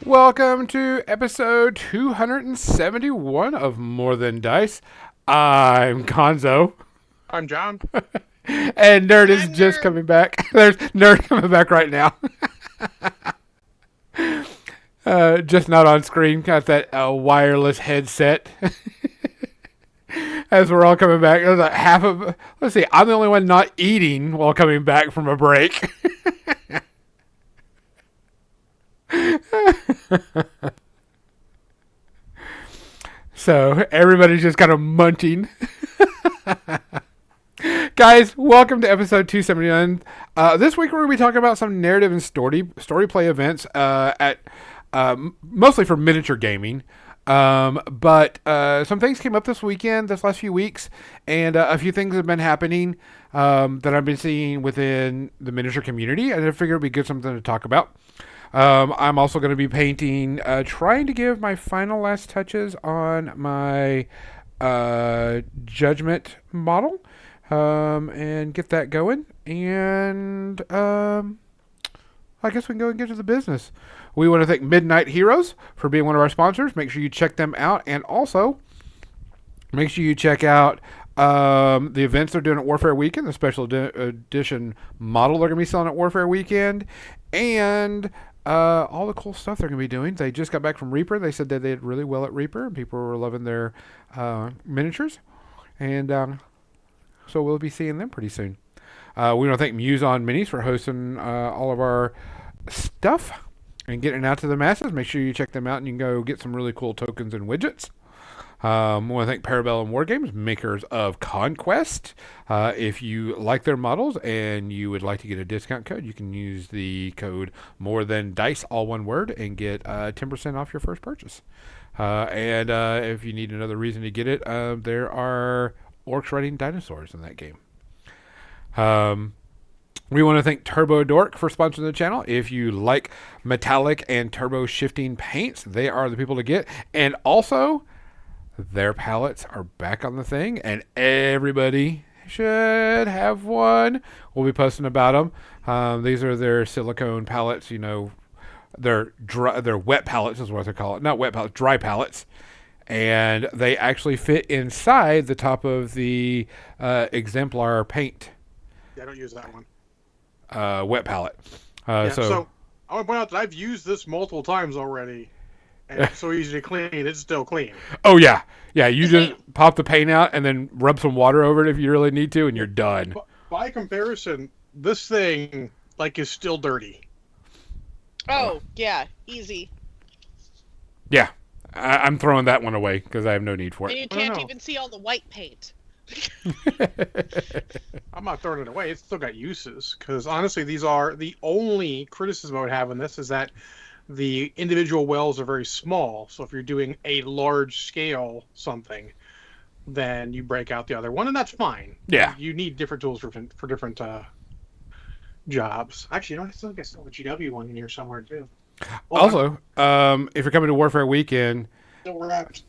Welcome to episode 271 of More Than Dice. I'm Konzo, I'm John. and Nerd is I'm just Nerd. coming back. There's Nerd coming back right now. Just not on screen. Got that wireless headset. As we're all coming back, there's like half of. Let's see. I'm the only one not eating while coming back from a break. So everybody's just kind of munching. Guys, welcome to episode 279. This week we're going to be talking about some narrative and story play events at mostly for miniature gaming. But some things came up this weekend, this last few weeks, and a few things have been happening that I've been seeing within the miniature community, and I figured it'd be good something to talk about. I'm also going to be painting, trying to give my final last touches on my Judgment model, and get that going. And I guess we can go and get to the business. We want to thank Midnight Heroes for being one of our sponsors. Make sure you check them out, and also make sure you check out the events they're doing at Warfare Weekend, the special edition model they're going to be selling at Warfare Weekend, and all the cool stuff they're going to be doing. They just got back from Reaper. They said that they did really well at Reaper, and people were loving their miniatures. And so we'll be seeing them pretty soon. We want to thank Muse on Minis for hosting all of our stuff and getting it out to the masses. Make sure you check them out, and you can go get some really cool tokens and widgets. I want to thank Parabellum Wargames, makers of Conquest. If you like their models and you would like to get a discount code, you can use the code More Than Dice, all one word, and get 10% off your first purchase. And if you need another reason to get it, there are orcs riding dinosaurs in that game. We want to thank Turbo Dork for sponsoring the channel. If you like metallic and turbo shifting paints, they are the people to get. And also, their palettes are back on the thing, and everybody should have one. We'll be posting about them. These are their silicone palettes. You know, they're wet palettes is what they call it. Not wet palettes, dry palettes. And they actually fit inside the top of the exemplar paint Yeah, I don't use that one. wet palette. So I want to point out that I've used this multiple times already, and it's so easy to clean. It's still clean. Oh yeah. You just pop the paint out and then rub some water over it if you really need to, and you're done. By comparison, this thing is still dirty. Oh, yeah, easy. Yeah, I'm throwing that one away because I have no need for And it. you can't know. even see all the white paint. I'm not throwing it away. It's still got uses. Because honestly, these are the only criticism I would have in this is that the individual wells are very small. So if you're doing a large scale something, then you break out the other one, and that's fine. Yeah. You need different tools for different jobs. Actually, I still get a GW one in here somewhere too. Well, Also, if you're coming to Warfare Weekend, still wrapped.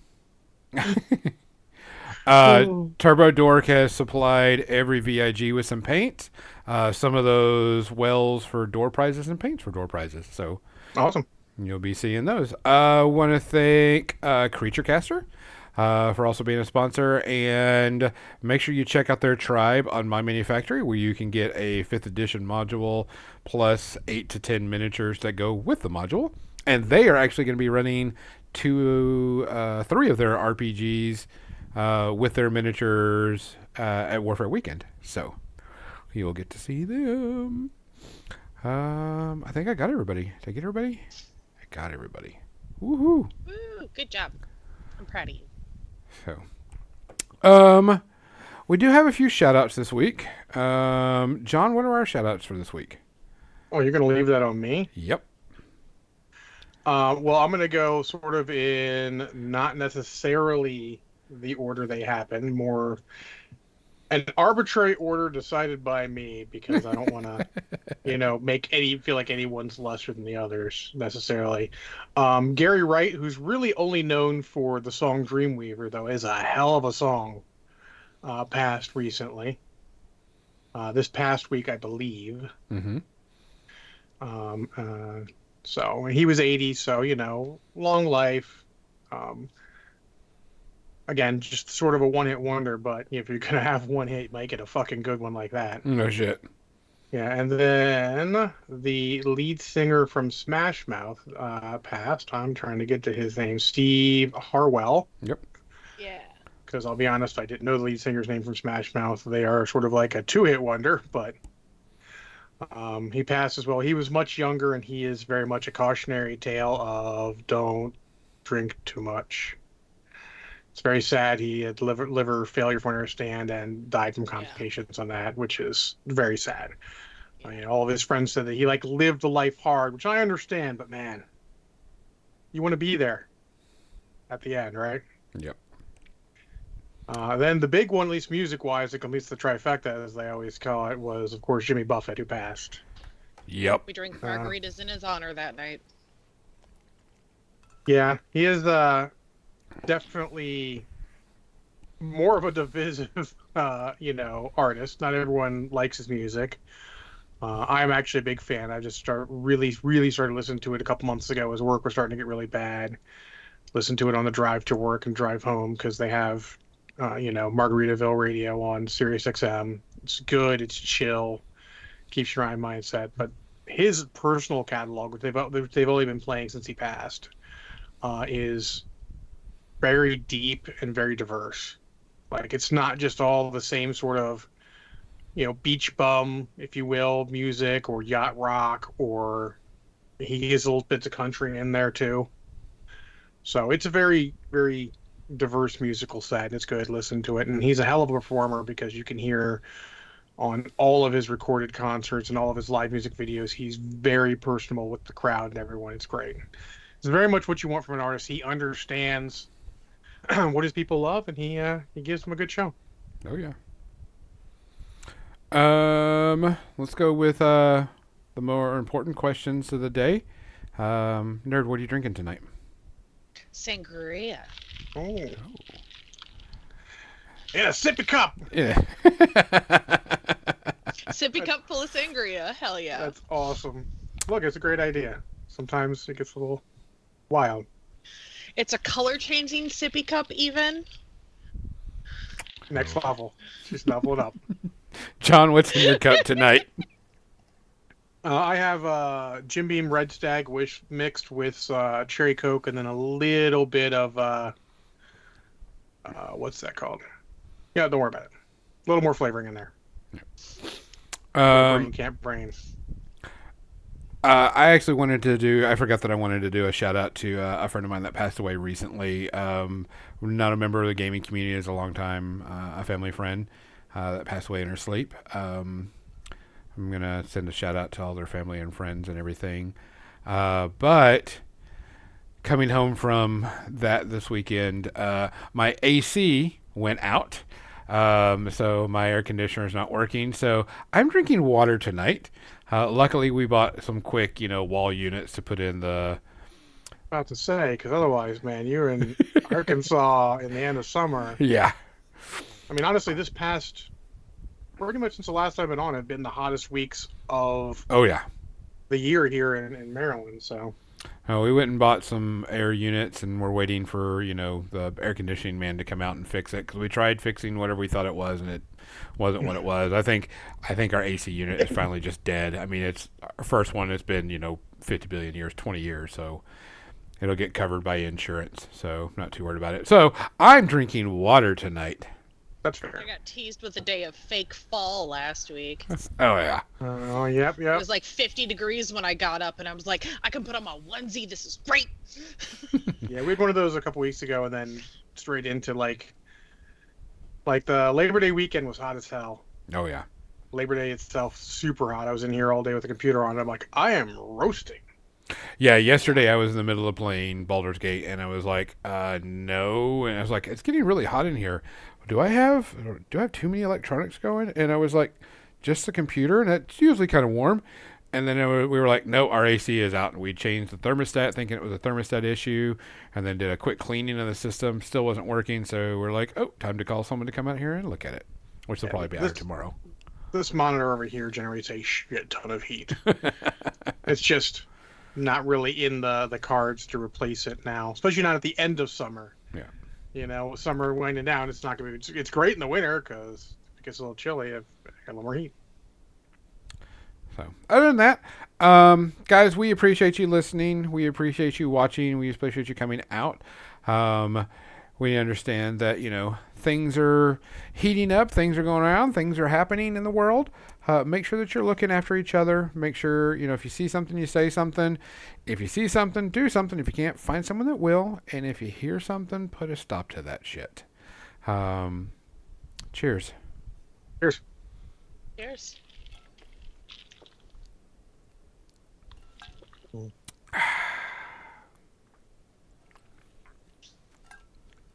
Turbo Dork has supplied every VIG with some paint. Some of those wells for door prizes and paints for door prizes. So Awesome. you'll be seeing those. I want to thank Creature Caster for also being a sponsor. And make sure you check out their tribe on My Manufactory, where you can get a 5th edition module plus 8 to 10 miniatures that go with the module. And they are actually going to be running 3 of their RPGs with their miniatures at Warfare Weekend. So you'll get to see them. I think I got everybody. Did I get everybody? I got everybody. Woohoo! Woo, good job. I'm proud of you. So, we do have a few shout outs this week. John, what are our shout outs for this week? Oh, you're going to leave that on me? Yep. Well, I'm going to go sort of in not necessarily the order they happen, more an arbitrary order decided by me because I don't want to, make feel like anyone's lesser than the others necessarily. Gary Wright, who's really only known for the song Dreamweaver, though, is a hell of a song. Passed recently. This past week, I believe. Mm-hmm. So he was 80, so long life. Um, Again, just sort of a one-hit wonder, but if you're gonna have one hit, make it a fucking good one like that. No shit. Yeah, and then the lead singer from Smash Mouth passed. I'm trying to get to his name, Steve Harwell, Yep. Yeah. because I'll be honest, I didn't know the lead singer's name from Smash Mouth. They are sort of like a two-hit wonder, but he passed as well. He was much younger, and he is very much a cautionary tale of don't drink too much. It's very sad. He had liver failure, from what I understand, and died from complications on that, which is very sad. I mean, all of his friends said that he lived the life hard, which I understand, but man, you want to be there at the end, right? Yep. Then the big one, at least music-wise, that completes the trifecta, as they always call it, was, of course, Jimmy Buffett, who passed. Yep. We drank margaritas in his honor that night. Yeah, he is definitely more of a divisive, artist. Not everyone likes his music. I'm actually a big fan. I just really started listening to it a couple months ago as work was starting to get really bad. Listen to it on the drive to work and drive home because they have, Margaritaville radio on Sirius XM. It's good. It's chill. Keeps your eye mindset. But his personal catalog, which they've only been playing since he passed, is very deep and very diverse. It's not just all the same sort of, beach bum, if you will, music or yacht rock, or he has little bits of country in there too. So it's a very, very diverse musical set. It's good. Listen to it. And he's a hell of a performer because you can hear on all of his recorded concerts and all of his live music videos, he's very personable with the crowd and everyone. It's great. It's very much what you want from an artist. He understands what his people love, and he gives them a good show. Oh yeah. Let's go with the more important questions of the day. Nerd, what are you drinking tonight? Sangria. Oh. In a sippy cup. Yeah. Sippy cup full of sangria. Hell yeah. That's awesome. Look, it's a great idea. Sometimes it gets a little wild. It's a color changing sippy cup even. Next level. Just level it up. John, what's in your cup tonight? I have Jim Beam Red Stag Wish mixed with Cherry Coke and then a little bit of what's that called? Yeah, don't worry about it. A little more flavoring in there. Brain can't brain. I actually wanted to do, I forgot that I wanted to do a shout out to a friend of mine that passed away recently. Not a member of the gaming community, is a long time, a family friend that passed away in her sleep. I'm going to send a shout out to all their family and friends and everything. But coming home from that this weekend, my AC went out. So my air conditioner is not working. So I'm drinking water tonight. Luckily, we bought some quick, wall units to put in the. About to say, because otherwise, man, you're in Arkansas in the end of summer. Yeah. I mean, honestly, this past pretty much since the last time I've been on, have been the hottest weeks of Oh yeah. the year here in Maryland. So. We went and bought some air units, and we're waiting for the air conditioning man to come out and fix it because we tried fixing whatever we thought it was, and it wasn't what it was. I think our AC unit is finally just dead. I mean, it's our first one. It's been 50 billion years, 20 years, so it'll get covered by insurance. So not too worried about it. So I'm drinking water tonight. That's fair. I got teased with a day of fake fall last week. Oh yeah. Oh yep. It was like 50 degrees when I got up, and I was like, I can put on my onesie. This is great. Yeah, we had one of those a couple weeks ago, and then straight into like the Labor Day weekend was hot as hell. Oh yeah. Labor Day itself super hot. I was in here all day with the computer on. And I'm like, I am roasting. Yeah, yesterday I was in the middle of playing Baldur's Gate, and I was like, no. And I was like, it's getting really hot in here. Do I have too many electronics going? And I was like, just the computer, and it's usually kind of warm. And then we were like, no, our AC is out. And we changed the thermostat, thinking it was a thermostat issue, and then did a quick cleaning of the system. Still wasn't working, so we're like, oh, time to call someone to come out here and look at it, which will probably be out tomorrow. This monitor over here generates a shit ton of heat. It's just not really in the cards to replace it now, especially not at the end of summer. Yeah. You know, with summer winding down, it's not going to be. It's great in the winter because it gets a little chilly. I've got a little more heat. So, other than that, guys, we appreciate you listening. We appreciate you watching. We appreciate you coming out. We understand that, things are heating up. Things are going around. Things are happening in the world. Make sure that you're looking after each other. Make sure, if you see something, you say something. If you see something, do something. If you can't, find someone that will. And if you hear something, put a stop to that shit. Cheers. Cheers. Cheers.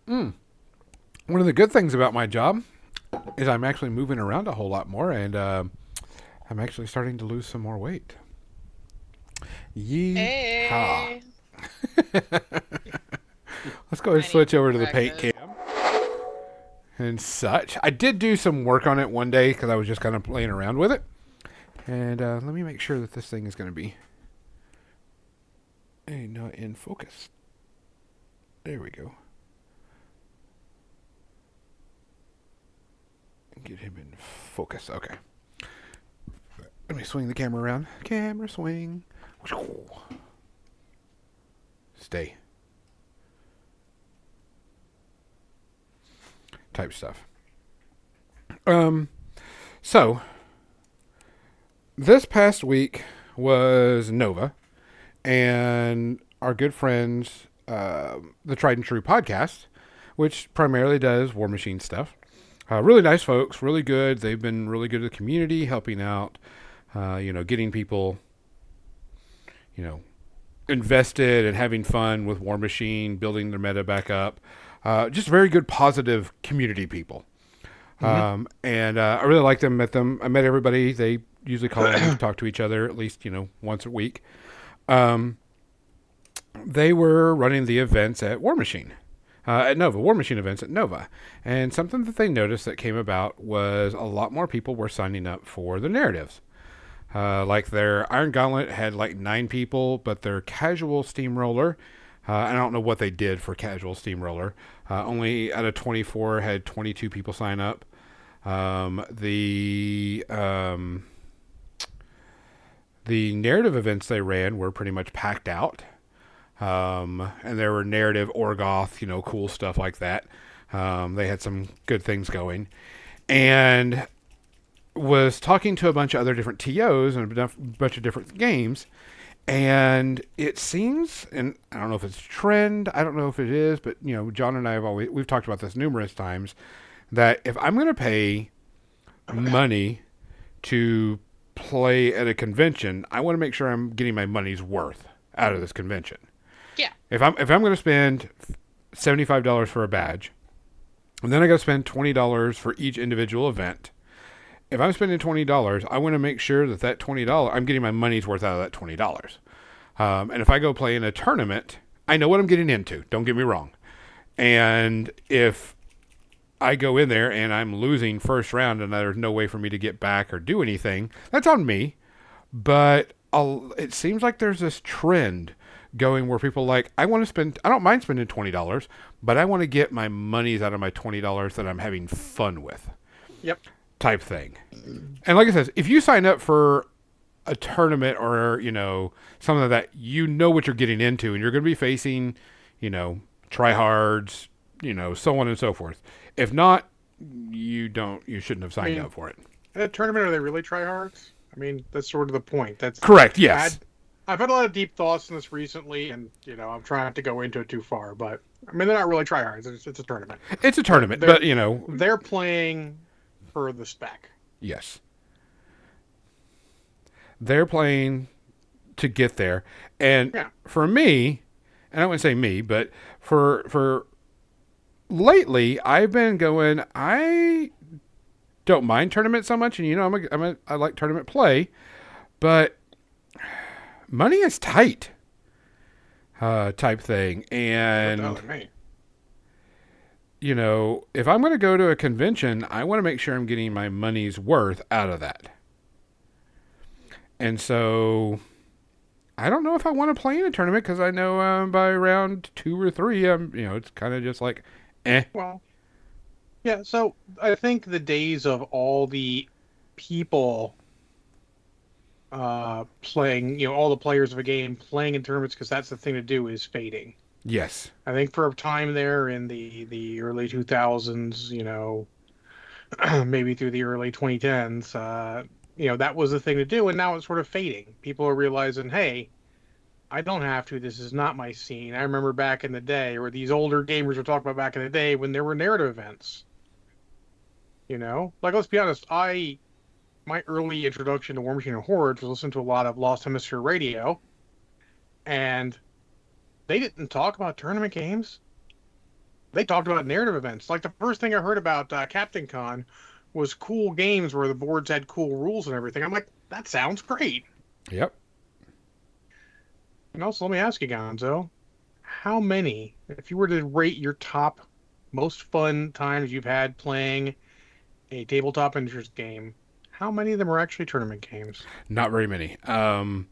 One of the good things about my job is I'm actually moving around a whole lot more, and I'm actually starting to lose some more weight. Yeehaw. Hey. Let's go ahead and switch over to the paint practice. cam and such. I did do some work on it one day because I was just kind of playing around with it. And let me make sure that this thing is going to be not in focus. There we go. Get him in focus. Okay. Let me swing the camera around. Camera swing. Stay. Type stuff. So this past week was Nova and our good friends, the Tried and True podcast, which primarily does War Machine stuff. Really nice folks, really good. They've been really good to the community, helping out, getting people, invested and having fun with War Machine, building their meta back up. Just very good, positive community people. Mm-hmm. And I really liked them, met them. I met everybody. They usually call and talk to each other at least, once a week. They were running the events at War Machine. At Nova, War Machine events at Nova. And something that they noticed that came about was a lot more people were signing up for the narratives. Like their Iron Gauntlet had like 9 people, but their casual steamroller, I don't know what they did for casual steamroller, only out of 24 had 22 people sign up. The narrative events they ran were pretty much packed out. And there were narrative Orgoth, cool stuff like that. They had some good things going. And was talking to a bunch of other different TOs and a bunch of different games. And it seems, and I don't know if it's a trend, I don't know if it is, but, John and I we've talked about this numerous times, that if I'm going to pay money to play at a convention, I want to make sure I'm getting my money's worth out of this convention. Yeah. If I'm going to spend $75 for a badge, and then I got to spend $20 for each individual event. If I'm spending $20, I want to make sure that $20, I'm getting my money's worth out of that $20. And if I go play in a tournament, I know what I'm getting into. Don't get me wrong. And if I go in there and I'm losing first round and there's no way for me to get back or do anything, that's on me. But it seems like there's this trend going where people I don't mind spending $20, but I want to get my monies out of my $20 that I'm having fun with. Yep. Type thing. And like I said, if you sign up for a tournament or, something like that, what you're getting into, and you're going to be facing, tryhards, so on and so forth. If not, you shouldn't have signed up for it. At a tournament, are they really tryhards? I mean, that's sort of the point. That's correct. Yes. I've had a lot of deep thoughts on this recently, and I'm trying not to go into it too far. But I mean, they're not really tryhards. It's a tournament. It's a tournament, but they're playing for the spec. Yes. They're playing to get there, and for me, and I wouldn't say me, but for lately, I've been going. I don't mind tournament so much, and I like tournament play, but money is tight, type thing, and if I'm going to go to a convention, I want to make sure I'm getting my money's worth out of that. And so I don't know if I want to play in a tournament because I know by round 2 or 3, it's kind of just like, eh. Well, yeah. So I think the days of all the people playing, all the players of a game playing in tournaments because that's the thing to do is fading. Yes. I think for a time there in the early 2000s, maybe through the early 2010s, that was the thing to do, and now it's sort of fading. People are realizing, hey, I don't have to. This is not my scene. I remember back in the day, or these older gamers were talking about back in the day when there were narrative events. Like let's be honest, my early introduction to War Machine and Hordes was listening to a lot of Lost Hemisphere Radio, and they didn't talk about tournament games. They talked about narrative events. Like the first thing I heard about Captain Con was cool games where the boards had cool rules and everything. I'm like, that sounds great. Yep. And also, let me ask you, Gonzo, how many, if you were to rate your top most fun times you've had playing a tabletop interest game, how many of them are actually tournament games? Not very many. And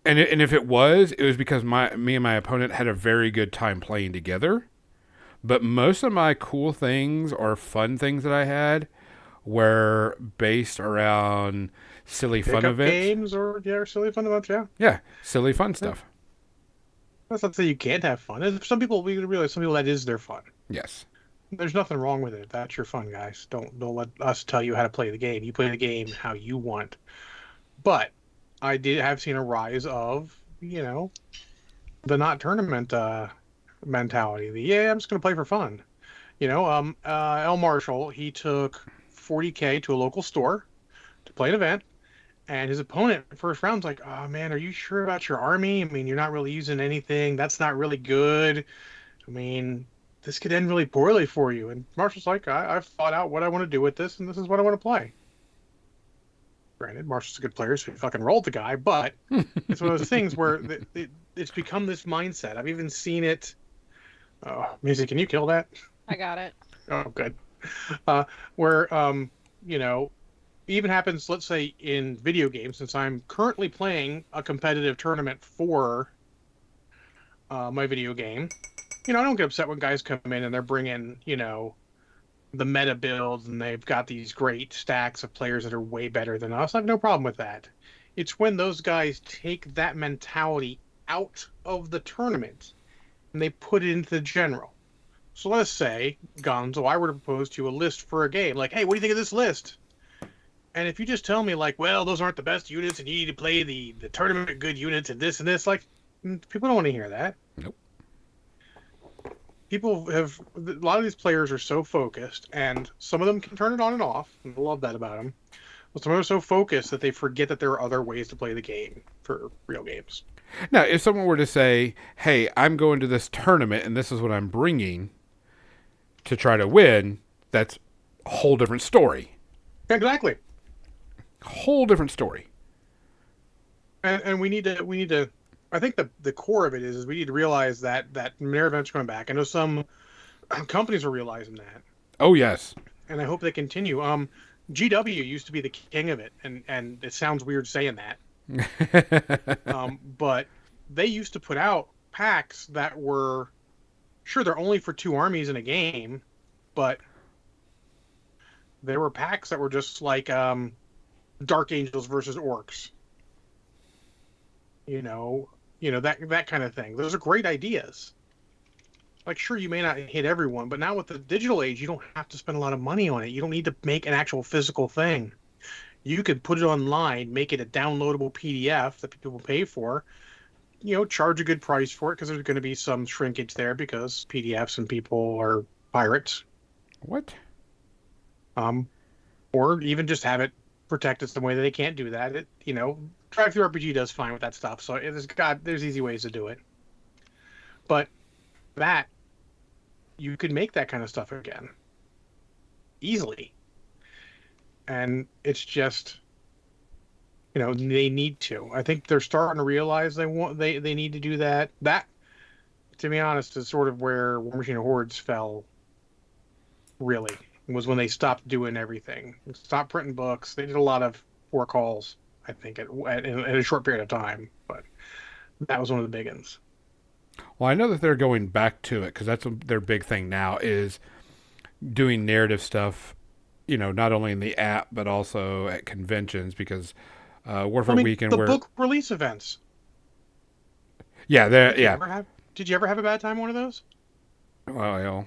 if it was because me and my opponent had a very good time playing together. But most of my cool things or fun things that I had were based around silly fun Pickup events. Games or silly fun events, yeah. Yeah, silly fun stuff. That's not to say you can't have fun. Some people, we realize some people that is their fun. Yes. There's nothing wrong with it. That's your fun, guys. Don't let us tell you how to play the game. You play the game how you want. But I did have seen a rise of, the not tournament mentality. I'm just going to play for fun. L. Marshall, he took 40K to a local store to play an event, and his opponent first round's like, "Oh man, are you sure about your army? I mean, you're not really using anything. That's not really good. I mean, this could end really poorly for you." And Marshall's like, I've thought out what I want to do with this, and this is what I want to play. Granted, Marshall's a good player, so he fucking rolled the guy, but it's one of those things where it's become this mindset. I've even seen it. Oh, Maisie, can you kill that? I got it. Oh, good. Where, even happens, let's say, in video games, since I'm currently playing a competitive tournament for my video game. I don't get upset when guys come in and they're bringing, the meta builds and they've got these great stacks of players that are way better than us. I have no problem with that. It's when those guys take that mentality out of the tournament and they put it into the general. So let us say, Gonzo, I were to propose to you a list for a game. Like, hey, what do you think of this list? And if you just tell me, like, well, those aren't the best units and you need to play the tournament good units and this, like, people don't want to hear that. Nope. People have, a lot of these players are so focused, and some of them can turn it on and off, and I love that about them. But some of them are so focused that they forget that there are other ways to play the game for real games. Now, if someone were to say, hey, I'm going to this tournament and this is what I'm bringing to try to win, that's a whole different story. Exactly. Whole different story. And we need to. I think the core of it is we need to realize that narrative event's coming back. I know some companies are realizing that. Oh yes. And I hope they continue. GW used to be the king of it, and it sounds weird saying that. But they used to put out packs that were, sure, they're only for 2 armies in a game, but there were packs that were just like Dark Angels versus Orcs. That kind of thing. Those are great ideas. Like, sure, you may not hit everyone, but now with the digital age, you don't have to spend a lot of money on it. You don't need to make an actual physical thing. You could put it online, make it a downloadable PDF that people pay for, charge a good price for it because there's going to be some shrinkage there because PDFs and people are pirates. What? Or even just have it protected some way that they can't do that. Drive-thru RPG does fine with that stuff, so there's easy ways to do it. But that, you could make that kind of stuff again easily, and it's just, they need to. I think they're starting to realize they need to do that. That, to be honest, is sort of where War Machine and Hordes fell. Really, was when they stopped doing everything, stopped printing books. They did a lot of poor calls. I think, in a short period of time. But that was one of the big ones. Well, I know that they're going back to it because their big thing now is doing narrative stuff. Not only in the app but also at conventions because I Warfare mean, Weekend, the where book release events. yeah, Did you yeah. ever have? Did you ever have a bad time on one of those? Well,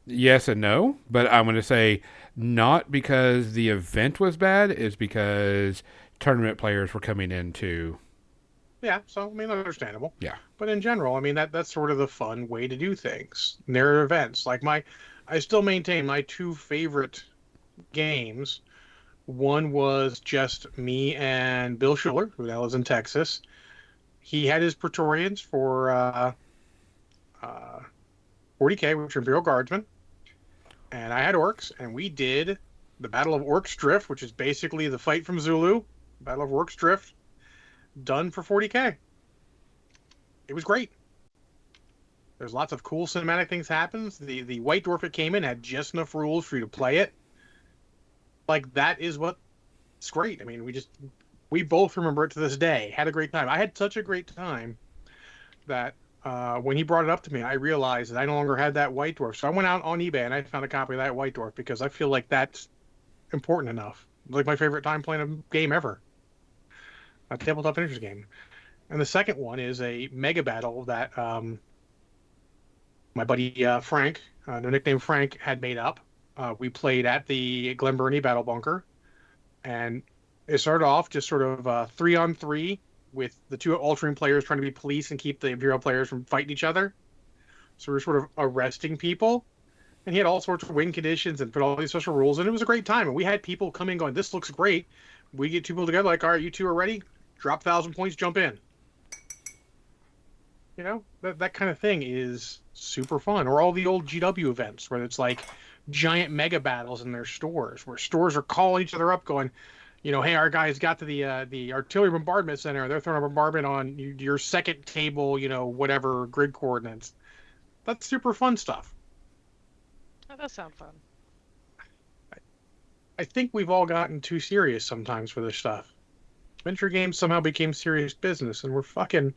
yes and no, but I'm going to say not because the event was bad, is because tournament players were coming in too. Yeah, so I mean, understandable. Yeah. But in general, I mean that's sort of the fun way to do things. Narrative events, like I still maintain my two favorite games. One was just me and Bill Schuler, who now lives in Texas. He had his Praetorians for uh, 40K, which are Imperial Guardsmen, and I had Orcs, and we did the Battle of Orcs Drift, which is basically the fight from Zulu, Battle of Orcs Drift, done for 40K. It was great. There's lots of cool cinematic things happens. The White Dwarf that came in had just enough rules for you to play it. Like that is what's great. I mean, we both remember it to this day. Had a great time. I had such a great time that when he brought it up to me, I realized that I no longer had that White Dwarf. So I went out on eBay and I found a copy of that White Dwarf because I feel like that's important enough. Like my favorite time playing a game ever, a tabletop finishes game. And the second one is a mega battle that my buddy Frank, no nickname Frank, had made up. We played at the Glen Burnie Battle Bunker, and it started off just sort of 3-on-3 with the two altering players trying to be police and keep the Imperial players from fighting each other. So we were sort of arresting people, and he had all sorts of win conditions and put all these special rules, and it was a great time. And we had people come in going, "This looks great." We get two people together, like, "All right, you two are ready. Drop 1,000 points, jump in." That kind of thing is super fun. Or all the old GW events where it's like giant mega battles in their stores, where stores are calling each other up, going, "Hey, our guys got to the artillery bombardment center. They're throwing a bombardment on your second table, whatever grid coordinates." That's super fun stuff. That does sound fun. I think we've all gotten too serious sometimes for this stuff. Venture games somehow became serious business, and we're fucking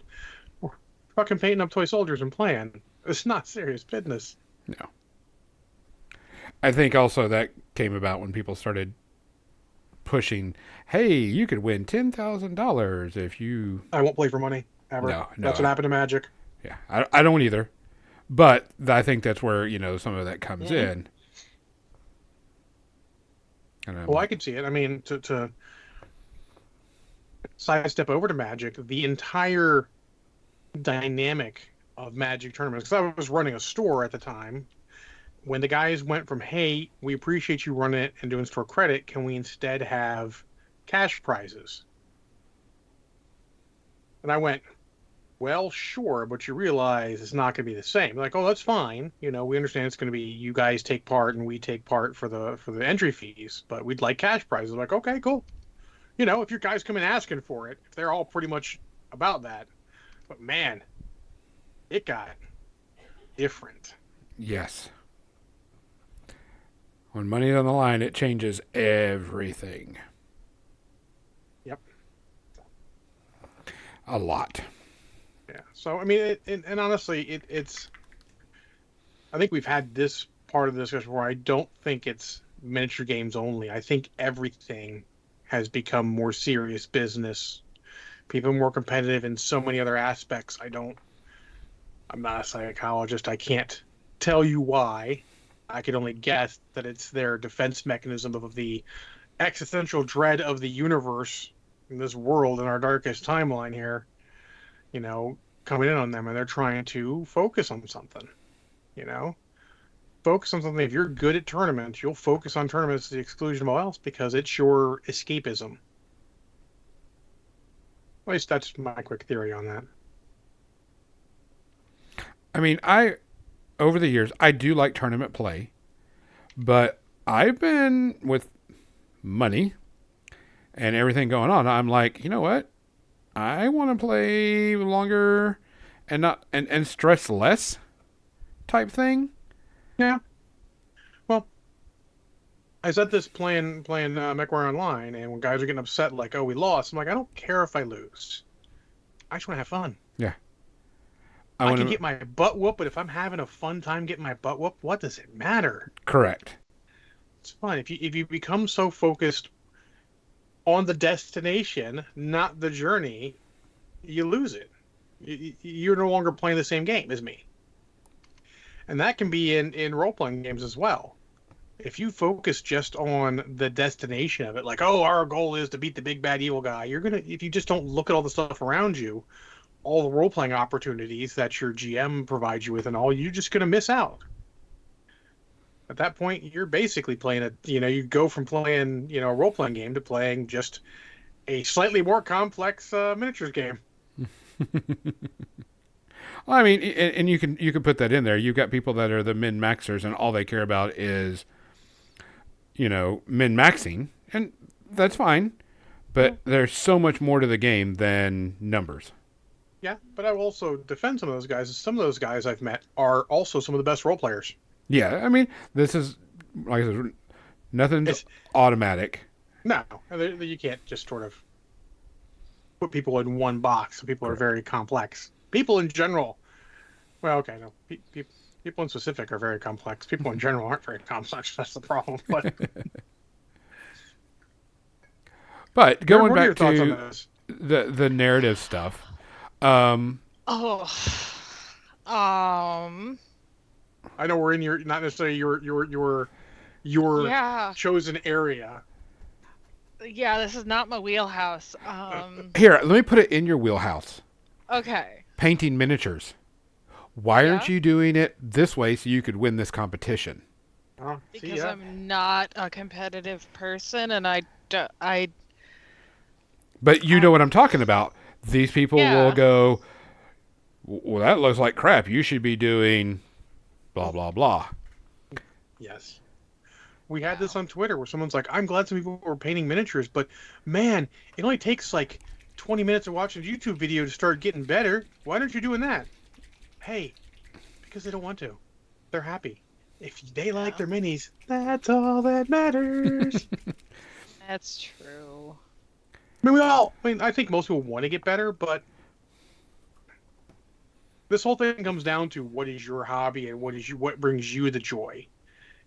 painting up toy soldiers and playing. It's not serious business. No. I think also that came about when people started pushing, hey, you could win $10,000 if you. I won't play for money ever. No. That's what happened to Magic. Yeah, I don't either. But I think that's where, some of that comes in. Well, I could see it. I mean, to sidestep over to Magic, the entire dynamic of Magic tournaments, because I was running a store at the time, when the guys went from, "Hey, we appreciate you running it and doing store credit, can we instead have cash prizes?" And I went, "Well, sure, but you realize it's not going to be the same." Like, "Oh, that's fine. We understand it's going to be you guys take part and we take part for the entry fees, but we'd like cash prizes." I'm like, "Okay, cool. If your guys come in asking for it, if they're all pretty much about that." But man, it got different. Yes. When money's on the line, it changes everything. Yep. A lot. Yeah. So I mean, and honestly, it's. I think we've had this part of the discussion where I don't think it's miniature games only. I think everything has become more serious business. People are more competitive in so many other aspects. I'm not a psychologist. I can't tell you why. I could only guess that it's their defense mechanism of the existential dread of the universe in this world in our darkest timeline here, coming in on them, and they're trying to focus on something, focus on something. If you're good at tournaments, you'll focus on tournaments to the exclusion of all else because it's your escapism. At least that's my quick theory on that. I mean, over the years, I do like tournament play, but I've been with money and everything going on. I'm like, you know what? I want to play longer and not and stress less type thing. Yeah. Well, I said this playing MechWarrior Online, and when guys are getting upset, like, "Oh, we lost," I'm like, I don't care if I lose. I just want to have fun. Yeah. I can get my butt whooped, but if I'm having a fun time getting my butt whooped, what does it matter? Correct. It's fun. If you become so focused on the destination, not the journey, you lose it. You're no longer playing the same game as me. And that can be in role-playing games as well. If you focus just on the destination of it, like, oh, our goal is to beat the big bad evil guy, if you just don't look at all the stuff around you, all the role-playing opportunities that your GM provides you with and all, you're just going to miss out. At that point, you're basically playing you go from playing, a role-playing game to playing just a slightly more complex miniatures game. Well, I mean, and you can put that in there. You've got people that are the min maxers, and all they care about is, min maxing, and that's fine. But there's so much more to the game than numbers. Yeah, but I will also defend some of those guys. Some of those guys I've met are also some of the best role players. Yeah, I mean, this is, like I said, nothing's automatic. No, you can't just sort of put people in one box. People are very complex. People in general, well, okay, no, people in specific are very complex. People in general aren't very complex. That's the problem. But going what are your back thoughts on to this? the narrative stuff, I know we're in your not necessarily your Yeah. chosen area. Yeah, this is not my wheelhouse. here, let me put it in your wheelhouse. Okay. Painting miniatures. Why aren't you doing it this way so you could win this competition? Oh, Because I'm not a competitive person, and I But you know what I'm talking about. These people will go, well, that looks like crap. You should be doing blah, blah, blah. Yes. We had this on Twitter where someone's like, I'm glad some people were painting miniatures, but man, it only takes like 20 minutes of watching a YouTube video to start getting better. Why aren't you doing that? Hey, because they don't want to. They're happy. If they like their minis, that's all that matters. That's true. I think most people want to get better, but this whole thing comes down to what is your hobby and what brings you the joy.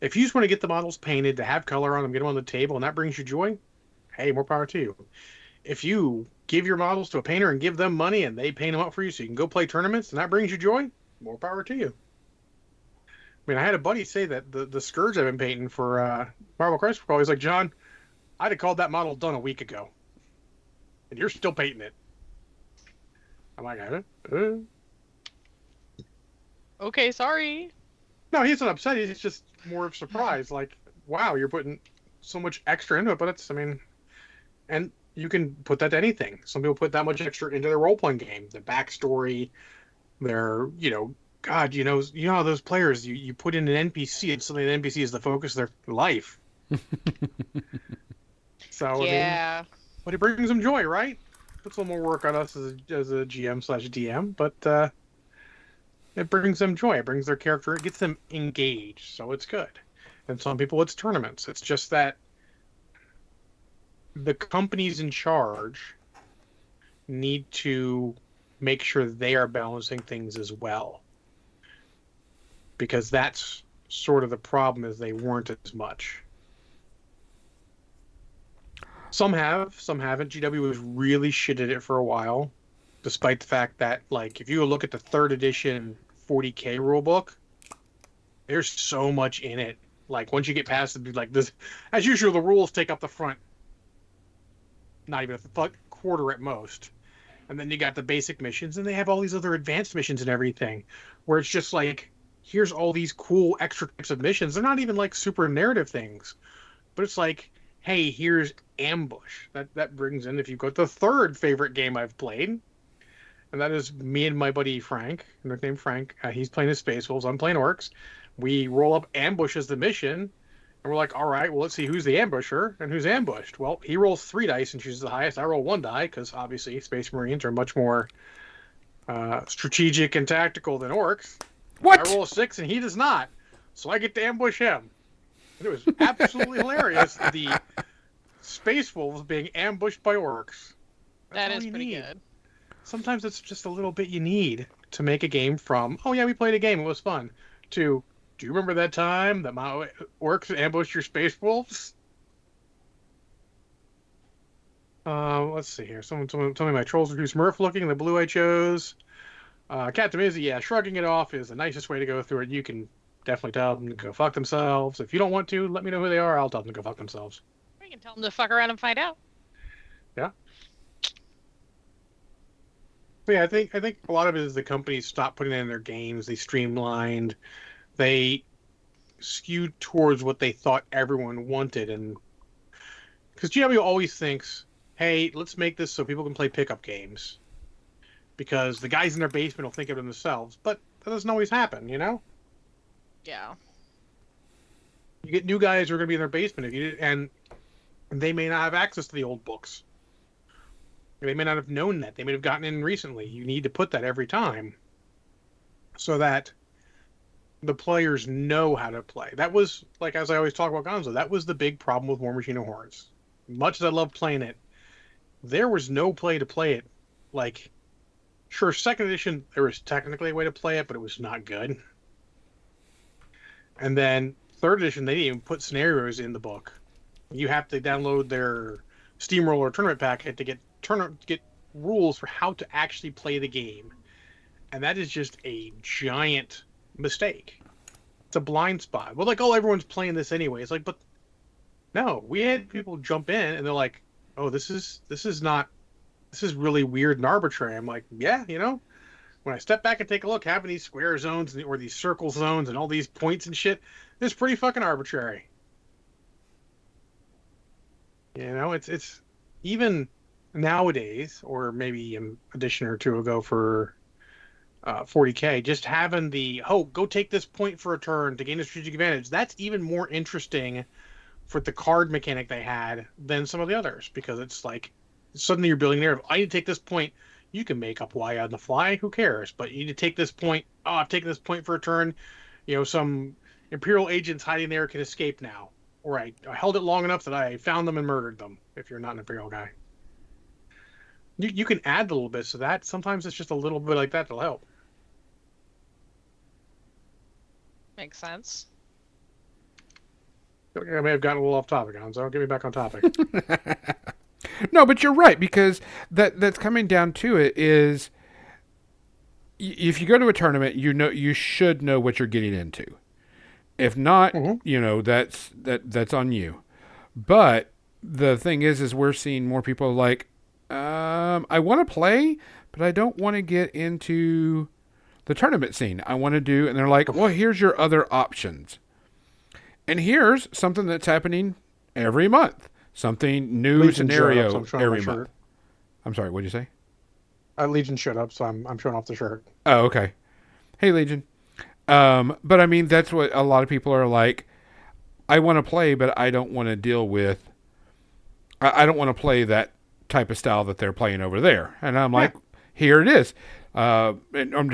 If you just want to get the models painted, to have color on them, get them on the table, and that brings you joy, hey, more power to you. If you give your models to a painter and give them money and they paint them up for you so you can go play tournaments and that brings you joy, more power to you. I mean, I had a buddy say that the Scourge I've been painting for Marvel Crisis Protocol, he's like, John, I'd have called that model done a week ago. And you're still painting it. I'm like, Okay, sorry. No, he's not upset. He's just more of surprise. Like, wow, you're putting so much extra into it. But and you can put that to anything. Some people put that much extra into their role-playing game. The backstory, their, God, how those players, you put in an NPC and suddenly the NPC is the focus of their life. So, Yeah. But it brings them joy, right? Puts a little more work on us as a GM/DM, but it brings them joy. It brings their character. It gets them engaged, so it's good. And some people, it's tournaments. It's just that the companies in charge need to make sure they are balancing things as well. Because that's sort of the problem, is they weren't as much. Some have, some haven't. GW was really shit at it for a while, despite the fact that, like, if you look at the 3rd edition 40K rulebook, there's so much in it. Like, once you get past it, like this, as usual, the rules take up the front, not even a quarter at most. And then you got the basic missions, and they have all these other advanced missions and everything, where it's just like, here's all these cool extra types of missions. They're not even like super narrative things, but it's like, hey, here's Ambush. That brings in, if you've got the 3rd favorite game I've played, and that is me and my buddy Frank, nicknamed Frank. He's playing his Space Wolves. I'm playing Orcs. We roll up Ambush as the mission, and we're like, all right, well, let's see who's the ambusher and who's ambushed. Well, he rolls 3 dice and chooses the highest. I roll 1 die, because obviously Space Marines are much more strategic and tactical than Orcs. What? I roll a 6 and he does not. So I get to ambush him. And it was absolutely hilarious. The Space Wolves being ambushed by orcs. That's That all is you pretty need. good. Sometimes it's just a little bit you need to make a game from, oh yeah, we played a game, it was fun, to, do you remember that time that my orcs ambushed your Space Wolves? Let's see here. Someone tell me my trolls are too smurf looking, the blue I chose. Captain Izzy, yeah, shrugging it off is the nicest way to go through it. You can definitely tell them to go fuck themselves. If you don't want to, let me know who they are. I'll tell them to go fuck themselves. We can tell them to fuck around and find out. Yeah. But yeah, I think a lot of it is the companies stopped putting it in their games. They streamlined. They skewed towards what they thought everyone wanted, and because GW always thinks, hey, let's make this so people can play pickup games. Because the guys in their basement will think of it themselves, but that doesn't always happen, you know? Yeah. You get new guys who are going to be in their basement, and they may not have access to the old books. They may not have known that. They may have gotten in recently. You need to put that every time so that the players know how to play. That was, like, as I always talk about Gonzo, that was the big problem with War Machine of Hordes. Much as I love playing it, there was no play to play it. Like, sure, second edition, there was technically a way to play it, but it was not good. And then third edition, they didn't even put scenarios in the book. You have to download their Steamroller tournament packet to get rules for how to actually play the game. And that is just a giant mistake. It's a blind spot. Well, like, oh, everyone's playing this anyway. It's like, but no, we had people jump in and they're like, oh, this is really weird and arbitrary. I'm like, yeah, you know, when I step back and take a look, having these square zones or these circle zones and all these points and shit, it's pretty fucking arbitrary. You know, it's even nowadays, or maybe an edition or two ago for 40K, just having the, oh, go take this point for a turn to gain a strategic advantage. That's even more interesting for the card mechanic they had than some of the others, because it's like suddenly you're building there. I need to take this point. You can make up why on the fly. Who cares? But you need to take this point. Oh, I've taken this point for a turn. You know, some Imperial agents hiding there can escape now. Or I held it long enough that I found them and murdered them, if you're not an Imperial guy. You can add a little bit to that. Sometimes it's just a little bit like that that'll help. Makes sense. Okay, I may have gotten a little off topic, Gonzo. Get me back on topic. No, but you're right, because that's coming down to it is if you go to a tournament, you should know what you're getting into. If not, you know, that's on you. But the thing is we're seeing more people like, I want to play, but I don't want to get into the tournament scene. I want to do, and they're like, well, here's your other options. And here's something that's happening every month. Something new Legion scenario showed up, so I'm every showing my month. shirt. I'm sorry, what'd you say? Legion showed up, so I'm showing off the shirt. Oh, okay. Hey, Legion. But I mean, that's what a lot of people are like. I want to play, but I don't want to deal with. I don't want to play that type of style that they're playing over there. And I'm like, here it is. And I'm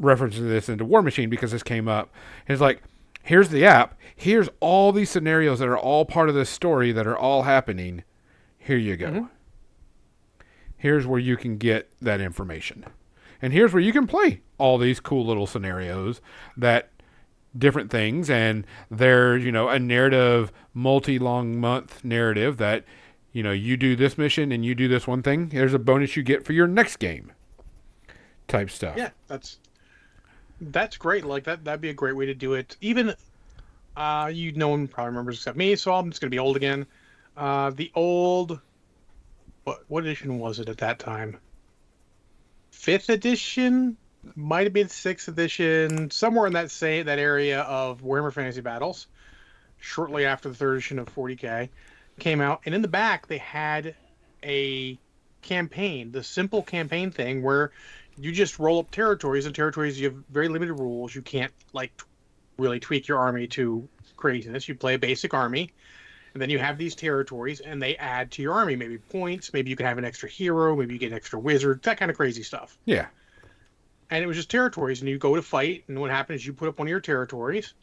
referencing this into War Machine because this came up. It's like, here's the app. Here's all these scenarios that are all part of this story that are all happening. Here you go. Mm-hmm. Here's where you can get that information. And here's where you can play all these cool little scenarios that different things. And there's, you know, a narrative, multi-long month narrative that, you know, you do this mission and you do this one thing. There's a bonus you get for your next game type stuff. Yeah, that's great. Like that'd be a great way to do it. Even no one probably remembers except me, so I'm just gonna be old again. The old, what edition was it at that time? 5th edition, might have been 6th edition, somewhere in that area of Warhammer Fantasy Battles. Shortly after the 3rd edition of 40K came out, and in the back they had a campaign, the simple campaign thing where you just roll up territories, and territories you have very limited rules. You can't really tweak your army to craziness. You play a basic army, and then you have these territories, and they add to your army. Maybe points, maybe you can have an extra hero, maybe you get an extra wizard, that kind of crazy stuff. Yeah. And it was just territories, and you go to fight, and what happens is you put up one of your territories,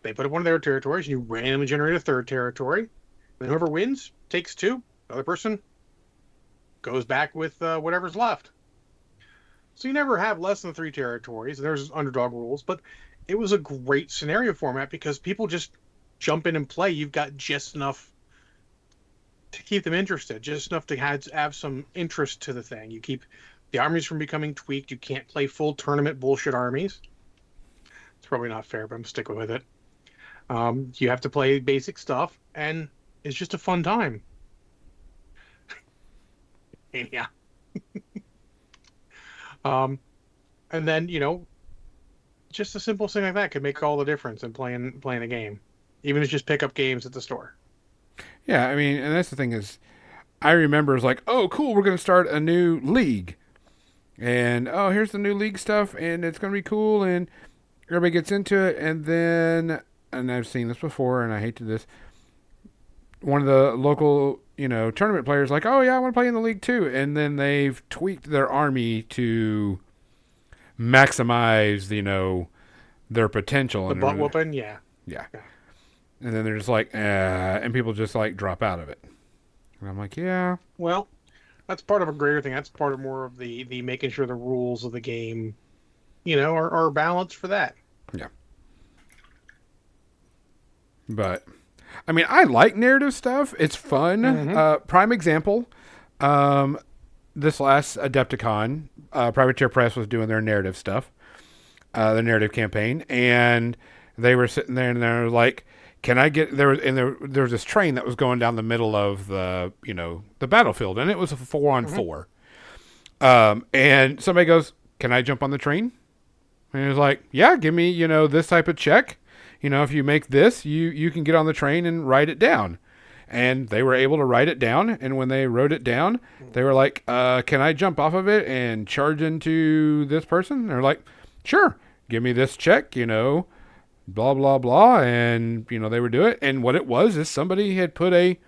They put up one of their territories, and you randomly generate a third territory. And whoever wins takes 2. The other person goes back with whatever's left. So you never have less than 3 territories. There's underdog rules, but it was a great scenario format because people just jump in and play. You've got just enough to keep them interested, just enough to have some interest to the thing. You keep the armies from becoming tweaked. You can't play full tournament bullshit armies. It's probably not fair, but I'm sticking with it. You have to play basic stuff, and it's just a fun time. Yeah. And then, just a simple thing like that could make all the difference in playing a game, even if it's just pick up games at the store. Yeah, I mean, and that's the thing is, I remember it's like, oh, cool, we're going to start a new league. And, oh, here's the new league stuff, and it's going to be cool, and everybody gets into it, and then, and I've seen this before, and I hate to do this, one of the local, tournament players like, oh, yeah, I want to play in the league too. And then they've tweaked their army to maximize, their potential. The butt whooping, yeah. Yeah. And then they're just like, and people just like drop out of it. And I'm like, yeah. Well, that's part of a greater thing. That's part of more of the making sure the rules of the game, are balanced for that. Yeah. But, I mean, I like narrative stuff. It's fun. Mm-hmm. Prime example, this last Adepticon, Privateer Press was doing their narrative stuff, the narrative campaign, and they were sitting there and they're like, can I get there was this train that was going down the middle of the the battlefield, and it was a 4-on-4. And somebody goes, can I jump on the train? And he was like, yeah, give me this type of check. If you make this, you can get on the train and write it down. And they were able to write it down, and when they wrote it down, they were like, can I jump off of it and charge into this person? And they're like, sure, give me this check, blah, blah, blah. And, they would do it. And what it was is somebody had put a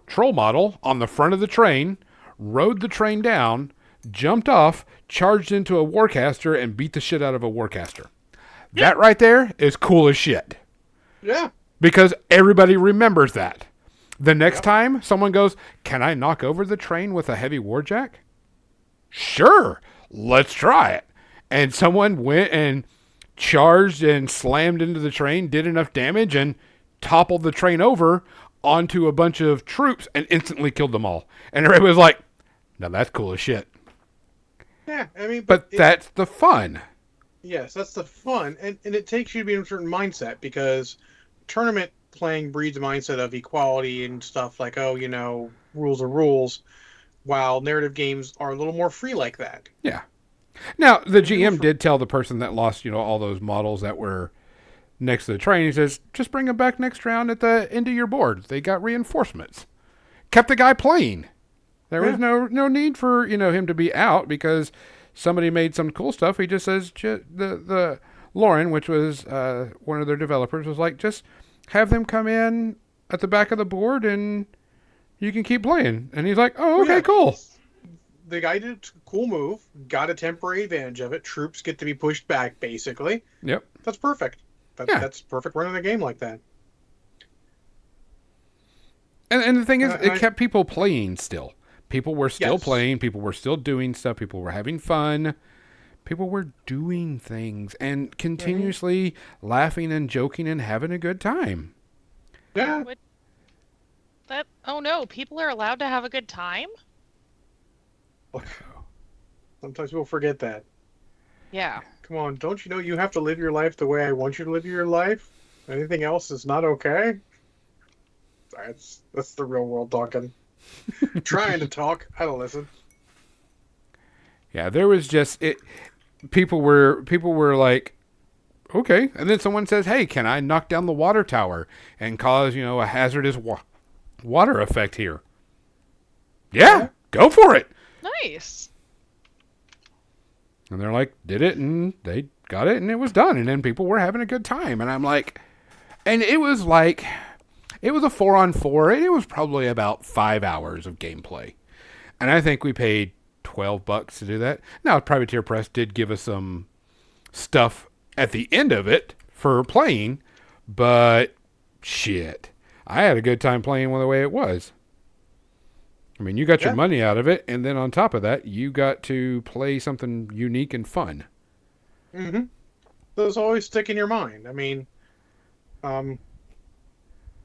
troll model on the front of the train, rode the train down, jumped off, charged into a warcaster, and beat the shit out of a warcaster. Yeah. That right there is cool as shit. Yeah. Because everybody remembers that. The next time someone goes, can I knock over the train with a heavy warjack? Sure, let's try it. And someone went and charged and slammed into the train, did enough damage, and toppled the train over onto a bunch of troops and instantly killed them all. And everybody was like, now that's cool as shit. Yeah, I mean... But that's the fun. Yes, that's the fun. And it takes you to be in a certain mindset, because tournament playing breeds a mindset of equality and stuff like, rules are rules, while narrative games are a little more free like that. Yeah. Now, the GM did tell the person that lost, all those models that were next to the train, he says, just bring them back next round at the end of your board. They got reinforcements. Kept the guy playing. There was no need for, him to be out because somebody made some cool stuff. He just says, the Lauren, which was one of their developers, was like, just have them come in at the back of the board and you can keep playing. And he's like, oh, okay, cool. The guy did a cool move, got a temporary advantage of it. Troops get to be pushed back, basically. Yep. That's perfect. That's perfect running a game like that. And the thing is, it kept people playing still. People were still playing. People were still doing stuff. People were having fun. People were doing things and continuously laughing and joking and having a good time. Yeah. Oh no, people are allowed to have a good time? Sometimes people forget that. Yeah. Come on, don't you know you have to live your life the way I want you to live your life? Anything else is not okay? That's the real world talking. Trying to talk. I don't listen. Yeah, there was just it. People were like, okay, and then someone says, "Hey, can I knock down the water tower and cause a hazardous water effect here?" Yeah, go for it. Nice. And they're like, did it, and they got it, and it was done, and then people were having a good time, and I'm like, and it was a 4-on-4, and it was probably about 5 hours of gameplay, and I think we paid $12 to do that. Now, Privateer Press did give us some stuff at the end of it for playing, But shit, I had a good time playing the way it was. I mean, you got your Yeah. money out of it, and then on top of that, you got to play something unique and fun. Mm-hmm. Those always stick in your mind. I mean, um,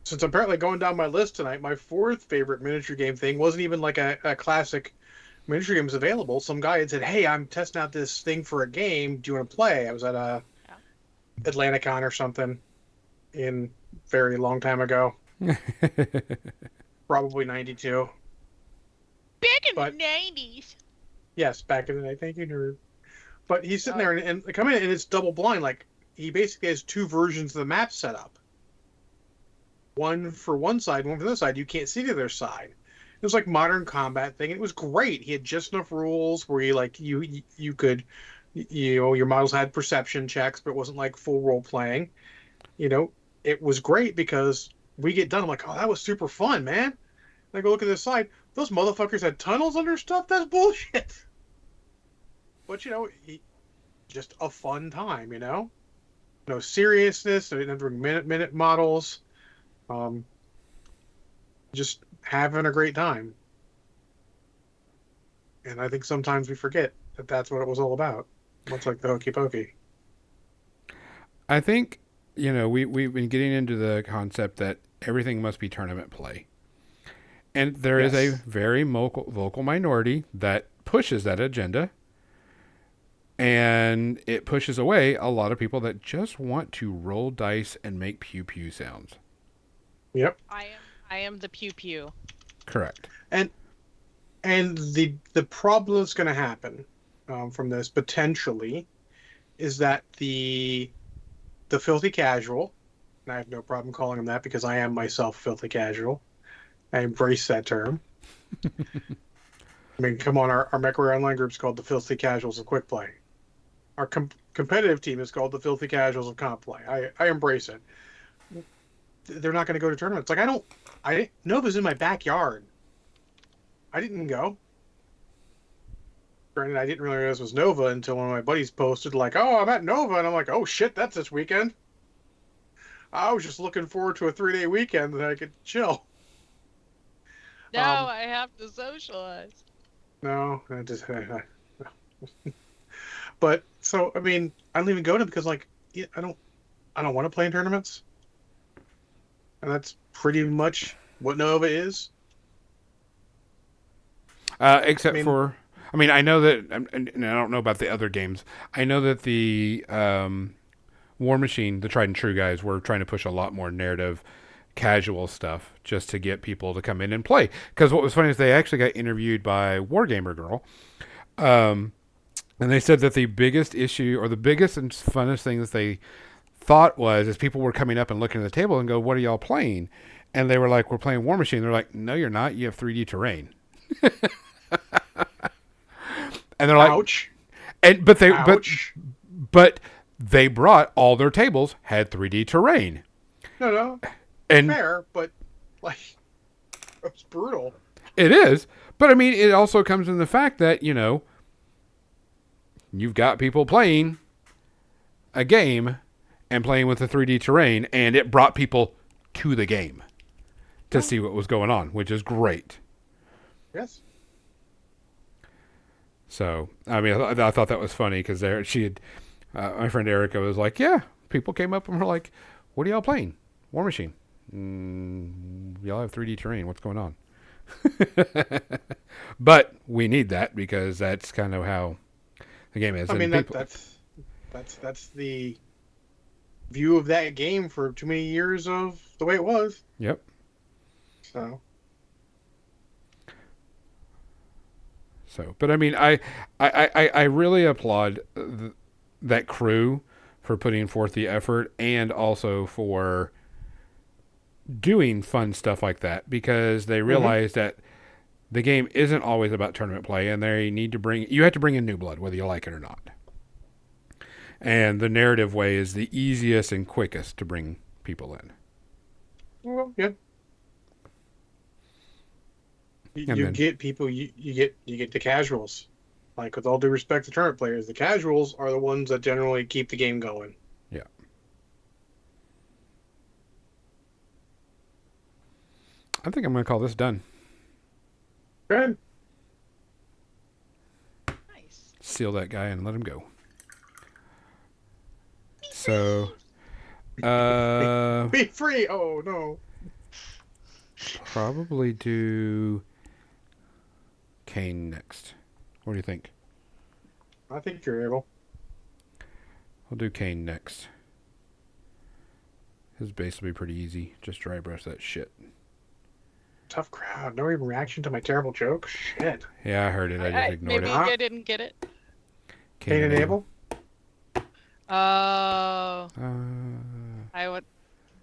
since I'm apparently going down my list tonight, my fourth favorite miniature game thing wasn't even like a classic miniature game was available. Some guy had said, "Hey, I'm testing out this thing for a game. Do you want to play?" I was at a Yeah. Atlanticon or something in very long time ago, probably '92. Back in But the 90s. yes, back in the day. Thank you, nerd. But he's sitting Oh. there and they come in and it's double blind. Like he basically has two versions of the map set up. One for one side, one for the other side. You can't see the other side. It was like modern combat thing. It was great. He had just enough rules where you could, your models had perception checks, but it wasn't like full role playing. It was great because we get done. I'm like, oh, that was super fun, man. And I go look at this side. Those motherfuckers had tunnels under stuff. That's bullshit. But just a fun time. No seriousness. I didn't have to bring minute models. Just having a great time. And I think sometimes we forget that that's what it was all about. Much like the Hokey Pokey. I think, we've been getting into the concept that everything must be tournament play. And there is a Yes. very vocal minority that pushes that agenda. And it pushes away a lot of people that just want to roll dice and make pew pew sounds. Yep. I am the pew pew. Correct. And the problem that's going to happen from this potentially is that the filthy casual, and I have no problem calling them that because I am myself filthy casual. I embrace that term. I mean, come on, our MechWarrior Online group is called the Filthy Casuals of Quick Play. Our competitive team is called the Filthy Casuals of Comp Play. I embrace it. They're not going to go to tournaments. Like Nova's in my backyard. I didn't go. Granted, I didn't realize it was Nova until one of my buddies posted, like, "Oh, I'm at Nova," and I'm like, "Oh shit, that's this weekend." I was just looking forward to a 3-day weekend that I could chill. No, Um, I have to socialize. No, I just. But so I mean, I don't even go to because I don't want to play in tournaments, and that's pretty much what Nova is. Except I mean- for, I know that, and I don't know about the other games. I know that the War Machine, the tried and true guys, were trying to push a lot more narrative, casual stuff just to get people to come in and play. Because what was funny is they actually got interviewed by Wargamer Girl, and they said that the biggest issue or the biggest and funnest thing that they thought was is people were coming up and looking at the table and go, "What are y'all playing?" And they were like, "We're playing War Machine." They're like, "No, you're not. You have 3D terrain." And they're like, Ouch! but Ouch! but they brought all their tables had 3D terrain, No, and fair, but it's brutal. it is. But I mean, it also comes in the fact that you've got people playing a game and playing with the 3D terrain, and it brought people to the game to see what was going on, which is great. Yes. So, I mean, I thought that was funny because my friend Erica was like, "Yeah, people came up and were like, what are y'all playing? War Machine. Y'all have 3D terrain. What's going on?" But we need that because that's kind of how the game is. I mean, And that's the view of that game for too many years of the way it was. Yep. So, but I mean, I really applaud that crew for putting forth the effort and also for doing fun stuff like that because they realize that the game isn't always about tournament play and you have to bring in new blood whether you like it or not. And the narrative way is the easiest and quickest to bring people in. Well, yeah. And You then- get people. You get the casuals. Like with all due respect to tournament players, the casuals are the ones that generally keep the game going. Yeah. I think I'm going to call this done. Good. Nice. Seal that guy and let him go. So, Be free. Oh no. probably do Kane next. What do you think? I think you're able. I'll do Kane next. His base will be pretty easy. Just dry brush that shit. Tough crowd. No even reaction to my terrible joke. Shit. Yeah, I heard it. I just ignored Maybe it. I didn't get it. Kane enable. Oh, Uh, I would.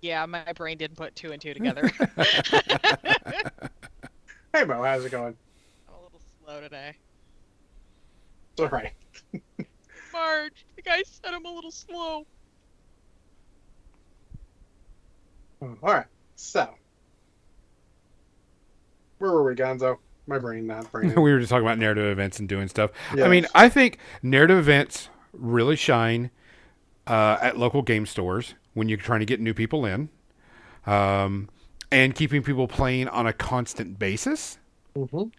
Yeah, my brain didn't put two and two together. Hey Mo, how's it going? I'm a little slow today. It's all right. Marge, the guy said I'm a little slow. All right. So, where were we, Gonzo? My brain, not brain. we were just talking about narrative events and doing stuff. I Yes. mean, I think narrative events really shine at local game stores when you're trying to get new people in, and keeping people playing on a constant basis. Mhm.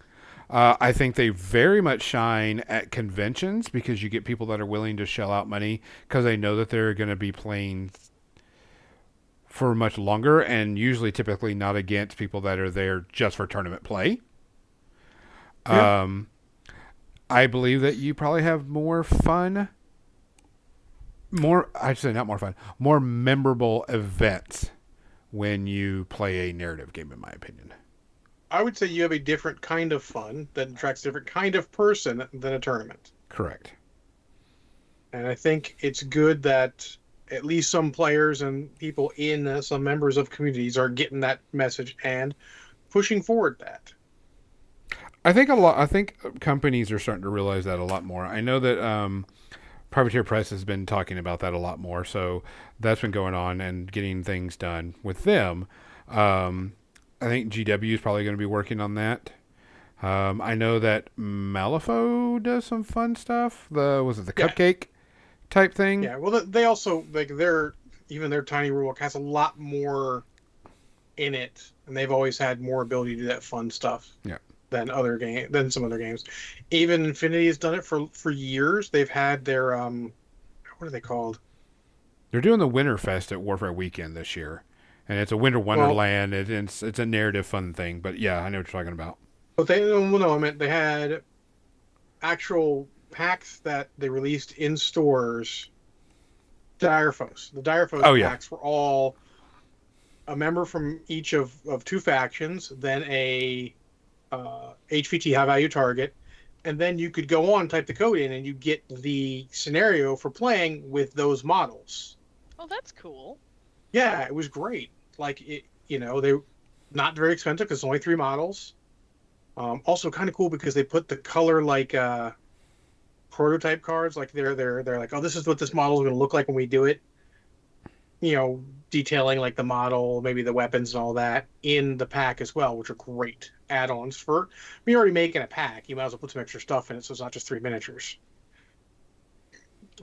I think they very much shine at conventions because you get people that are willing to shell out money because they know that they're going to be playing for much longer, and usually typically not against people that are there just for tournament play. Yeah. I believe that you probably have more fun, I'd say not more fun, more memorable events when you play a narrative game, in my opinion. I would say you have a different kind of fun that attracts a different kind of person than a tournament. Correct. And I think it's good that at least some players and people in some members of communities are getting that message and pushing forward that. I think companies are starting to realize that a lot more. I know that Privateer Press has been talking about that a lot more, so that's been going on and getting things done with them. I think GW is probably going to be working on that. I know that Malifaux does some fun stuff. Was it the Yeah. cupcake type thing? Yeah, well, they also like their tiny rulebook has a lot more in it, and they've always had more ability to do that fun stuff. Yeah. Than some other games. Even Infinity has done it for years. They've had their what are they called? They're doing the Winterfest at Warfare Weekend this year, and it's a Winter Wonderland. It's a narrative fun thing. But yeah, I know what you're talking about. But I meant they had actual packs that they released in stores. Direfos. The Direfos packs were all a member from each of two factions, then a HVT high value target, and then you could go on, type the code in, and you get the scenario for playing with those models. Oh, that's cool. Yeah, it was great. Like it, they not very expensive because it's only 3 models. Also kind of cool because they put the color like prototype cards, like they're like, oh, this is what this model is going to look like when we do it. Detailing like the model, maybe the weapons and all that in the pack as well, which are great add-ons for. You're already making a pack. You might as well put some extra stuff in it, so it's not just 3 miniatures.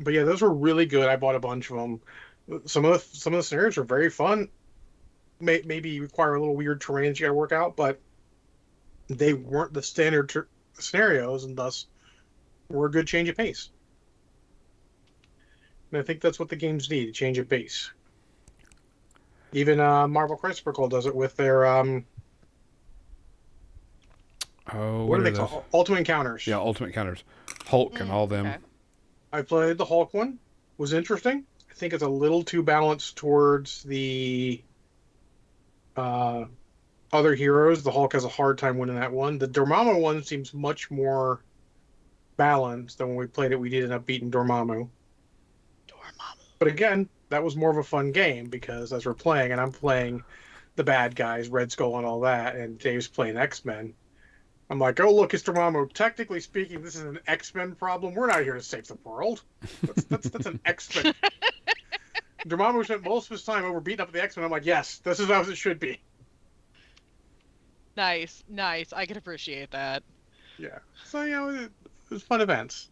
But yeah, those were really good. I bought a bunch of them. Some of the scenarios are very fun. Maybe require a little weird terrain that you got to work out, but they weren't the standard scenarios, and thus were a good change of pace. And I think that's what the games need, a change of pace. Even Marvel Crisis Protocol does it with their what are they called? Ultimate Encounters. Yeah, Ultimate Encounters. Hulk and all them. Okay. I played the Hulk one. Was interesting. I think it's a little too balanced towards the other heroes. The Hulk has a hard time winning that one. The Dormammu one seems much more balanced than when we played it. We did end up beating Dormammu. But again, that was more of a fun game because as we're playing, and I'm playing the bad guys, Red Skull and all that, and Dave's playing X-Men. I'm like, oh, look, it's Dormammu. Technically speaking, this is an X-Men problem. We're not here to save the world. That's an X-Men. Dormammu spent most of his time over beating up the X-Men. I'm like, yes, this is how it should be. Nice. I can appreciate that. Yeah. So, it was fun events.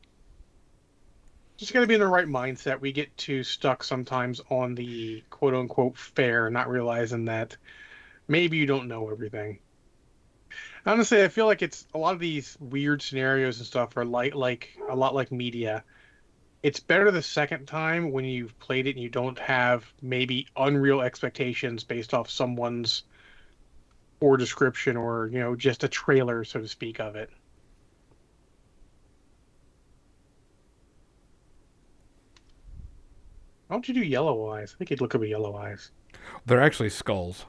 Just got to be in the right mindset. We get too stuck sometimes on the quote-unquote fair, not realizing that maybe you don't know everything. Honestly, I feel like it's a lot of these weird scenarios and stuff are like a lot like media. It's better the second time when you've played it and you don't have maybe unreal expectations based off someone's poor description or, just a trailer, so to speak, of it. Why don't you do yellow eyes? I think he'd look up at yellow eyes. They're actually skulls.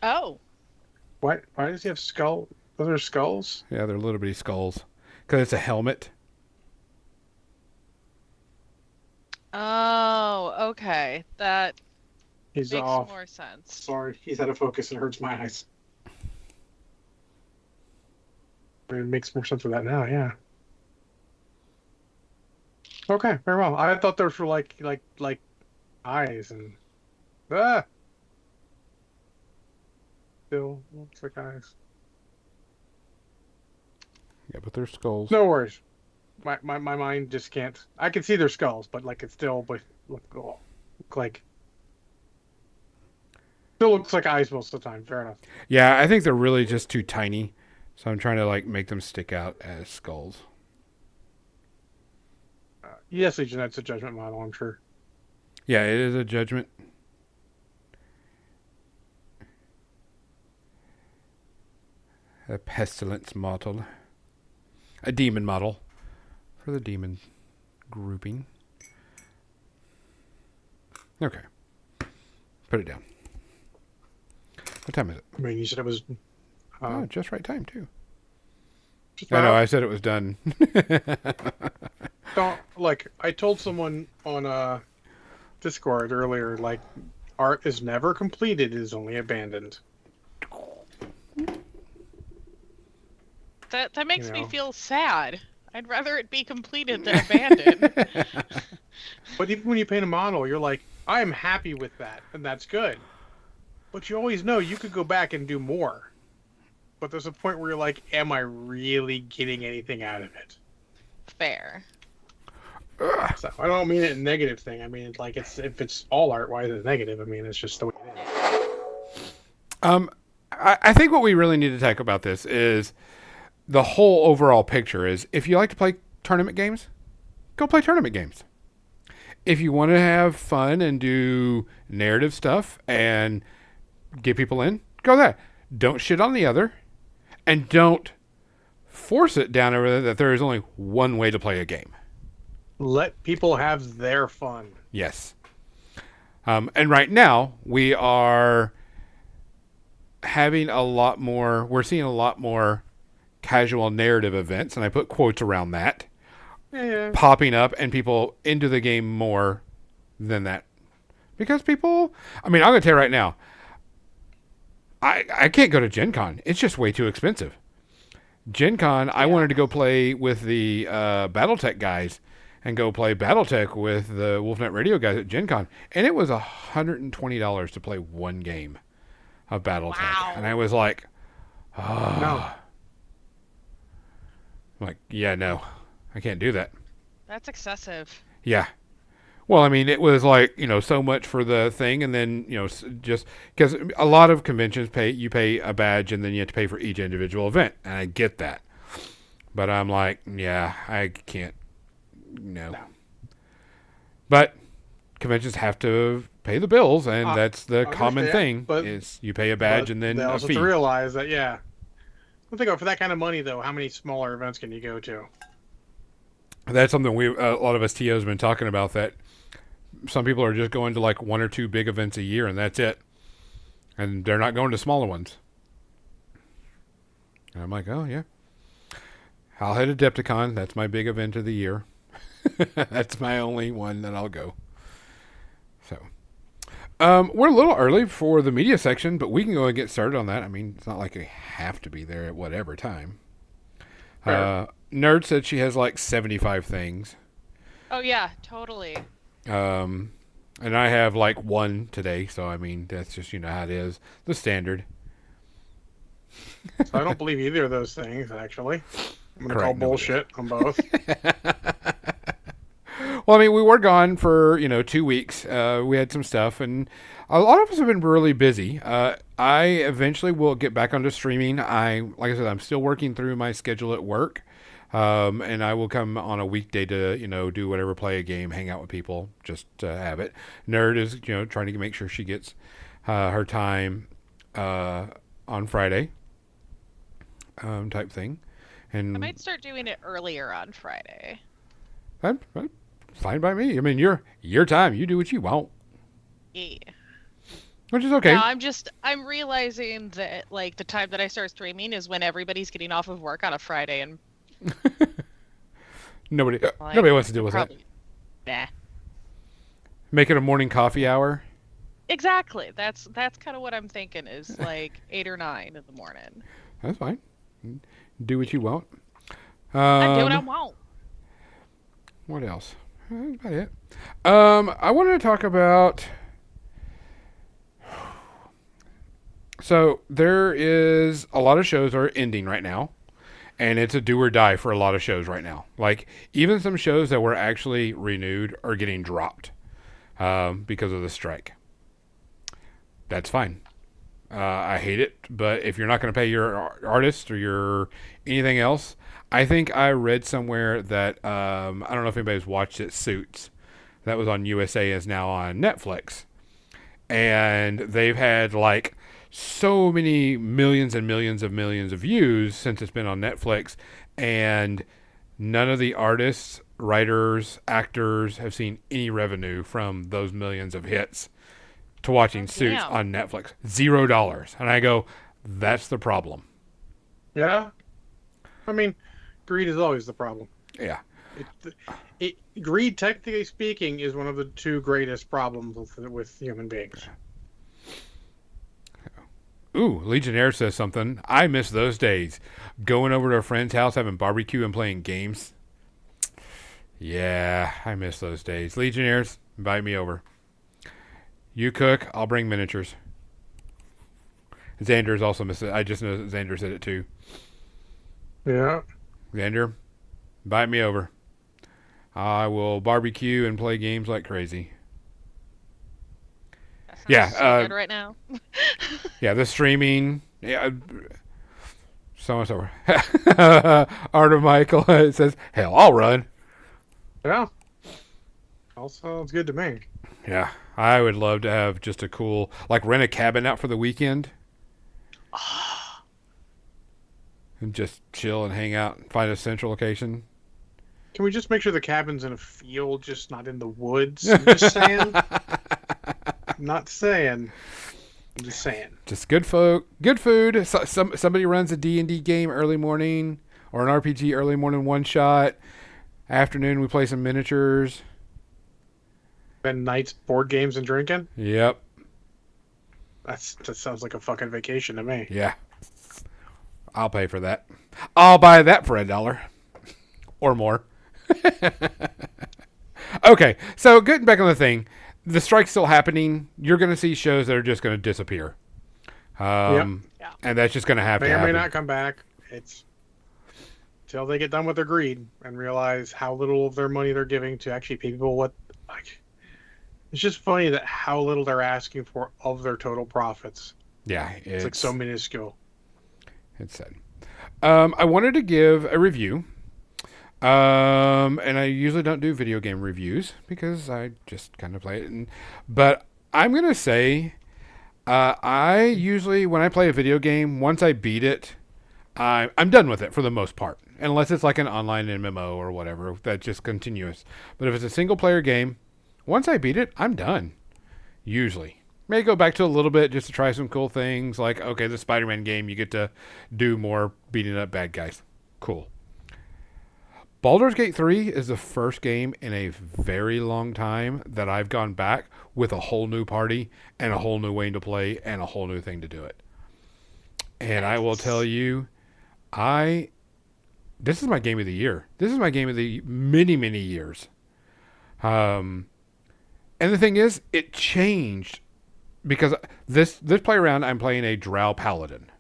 Oh. Why does he have skull? Those are skulls? Yeah, they're little bitty skulls. Because it's a helmet. Oh, okay. That He's makes off. more sense. Sorry, he's out of focus and it hurts my eyes. It makes more sense with that now, yeah. Okay, very well. I thought those were like eyes and still looks like eyes. Yeah, but they're skulls. No worries. My mind just can't. I can see their skulls, but like it still look like still looks like eyes most of the time. Fair enough. Yeah, I think they're really just too tiny. So I'm trying to like make them stick out as skulls. Yes, Legion, that's a judgment model, I'm sure. Yeah, it is a judgment. A pestilence model. A demon model. For the demon grouping. Okay. Put it down. What time is it? I mean, you said it was. Oh, just right time, too. Just I know, about. I said it was done. Don't, like, I told someone on Discord earlier, like, art is never completed, it is only abandoned. That makes You me know. feel sad. I'd rather it be completed than abandoned. But even when you paint a model, you're like, I am happy with that, and that's good. But you always know you could go back and do more. But there's a point where you're like, am I really getting anything out of it? Fair. So I don't mean it a negative thing. I mean, like, if it's all art, why is it negative? I mean, it's just the way it is. I think what we really need to talk about this is the whole overall picture is if you like to play tournament games, go play tournament games. If you want to have fun and do narrative stuff and get people in, go there. Don't shit on the other, and don't force it down over there that there is only one way to play a game. Let people have their fun. Yes. And right now, we are having we're seeing a lot more casual narrative events, and I put quotes around that, Yeah. popping up and people into the game more than that. Because people, I mean, I'm going to tell you right now, I can't go to Gen Con. It's just way too expensive. Gen Con, I wanted to go play with the Battletech guys and go play Battletech with the Wolfnet Radio guys at Gen Con. And it was $120 to play one game of Battletech. Wow. And I was like, oh. No. I'm like, yeah, no, I can't do that. That's excessive. Yeah. Well, I mean, it was like, so much for the thing, and then, just because a lot of conventions you pay a badge, and then you have to pay for each individual event, and I get that. But I'm like, yeah, I can't, no. But conventions have to pay the bills, and that's the common thing, but- is you pay a badge and then they a also fee. have to realize that, yeah. Don't think about, for that kind of money, though, how many smaller events can you go to? That's something a lot of us TOs have been talking about, that some people are just going to like one or two big events a year, and that's it. And they're not going to smaller ones. And I'm like, oh, yeah. I'll head to Adepticon. That's my big event of the year. That's my only one that I'll go. So, we're a little early for the media section, but we can go and get started on that. I mean, it's not like we have to be there at whatever time. Nerd said she has like 75 things. Oh yeah, totally. And I have like one today, so I mean, that's just, how it is. The standard. So I don't believe either of those things, actually. I'm going to call Correct, nobody bullshit on both. Well, I mean, we were gone for, 2 weeks. We had some stuff, and a lot of us have been really busy. I eventually will get back onto streaming. Like I said, I'm still working through my schedule at work. And I will come on a weekday to, do whatever, play a game, hang out with people, just to have it. Nerd is, trying to make sure she gets her time on Friday, type thing. I And might start doing it earlier on Friday. that's fine by me. I mean, your time. You do what you want, Yeah. which is okay. Now I'm realizing that like the time that I start streaming is when everybody's getting off of work on a Friday, and Nobody, like, nobody wants to deal with that. probably nah. Make it a morning coffee hour. Exactly. That's kind of what I'm thinking is like 8 or 9 in the morning. That's fine. Do what you want. I do what I want. What else? That's about it. I wanted to talk about. So there is a lot of shows are ending right now, and it's a do or die for a lot of shows right now. Like even some shows that were actually renewed are getting dropped because of the strike. That's fine. I hate it, but if you're not going to pay your artist or your anything else, I think I read somewhere that I don't know if anybody's watched it. Suits, that was on USA, is now on Netflix, and they've had like so many millions and millions of views since it's been on Netflix, and none of the artists, writers, actors have seen any revenue from those millions of hits to watching Suits damn. on Netflix. $0. And I go, that's the problem. Yeah. I mean, greed is always the problem. Yeah. Greed, technically speaking, is one of the two greatest problems with human beings. Ooh, Legionnaire says something. I miss those days. Going over to a friend's house, having barbecue and playing games. Yeah, I miss those days. Legionnaires, invite me over. You cook, I'll bring miniatures. Xander's also missed it. I just know that Xander said it too. Yeah. Xander, invite me over. I will barbecue and play games like crazy. That sounds Yeah, so good right now. Yeah, the streaming. Yeah, so and so. Art of Michael it says, "Hell, I'll run." Yeah. All sounds good to me. Yeah, I would love to have just a cool, like, rent a cabin out for the weekend and just chill and hang out and find a central location. Can we just make sure the cabin's in a field, just not in the woods? I'm just saying. I'm not saying. I'm just saying. Just good food. Somebody runs a D&D game early morning or an RPG early morning one shot. Afternoon we play some miniatures. Then nights, board games, and drinking? Yep. That sounds like a fucking vacation to me. Yeah. I'll pay for that. I'll buy that for $1 or more. Okay, so getting back on the thing, the strike's still happening. You're going to see shows that are just going to disappear. Yeah. And that's just going to have May to or happen. may not come back. It's till they get done with their greed and realize how little of their money they're giving to actually pay people what, like, it's just funny that how little they're asking for of their total profits. Yeah, It's like so minuscule. It's sad. I wanted to give a review. And I usually don't do video game reviews because I just kind of play it. But I'm going to say, I usually, when I play a video game, once I beat it, I'm done with it for the most part. Unless it's like an online MMO or whatever that's just continuous. But if it's a single player game, once I beat it, I'm done. Usually. May go back to a little bit just to try some cool things. Like, okay, the Spider-Man game, you get to do more beating up bad guys. Cool. Baldur's Gate 3 is the first game in a very long time that I've gone back with a whole new party and a whole new way to play and a whole new thing to do it. And I will tell you, this is my game of the year. This is my game of the many, many years. And the thing is, it changed because this play around, I'm playing a Drow Paladin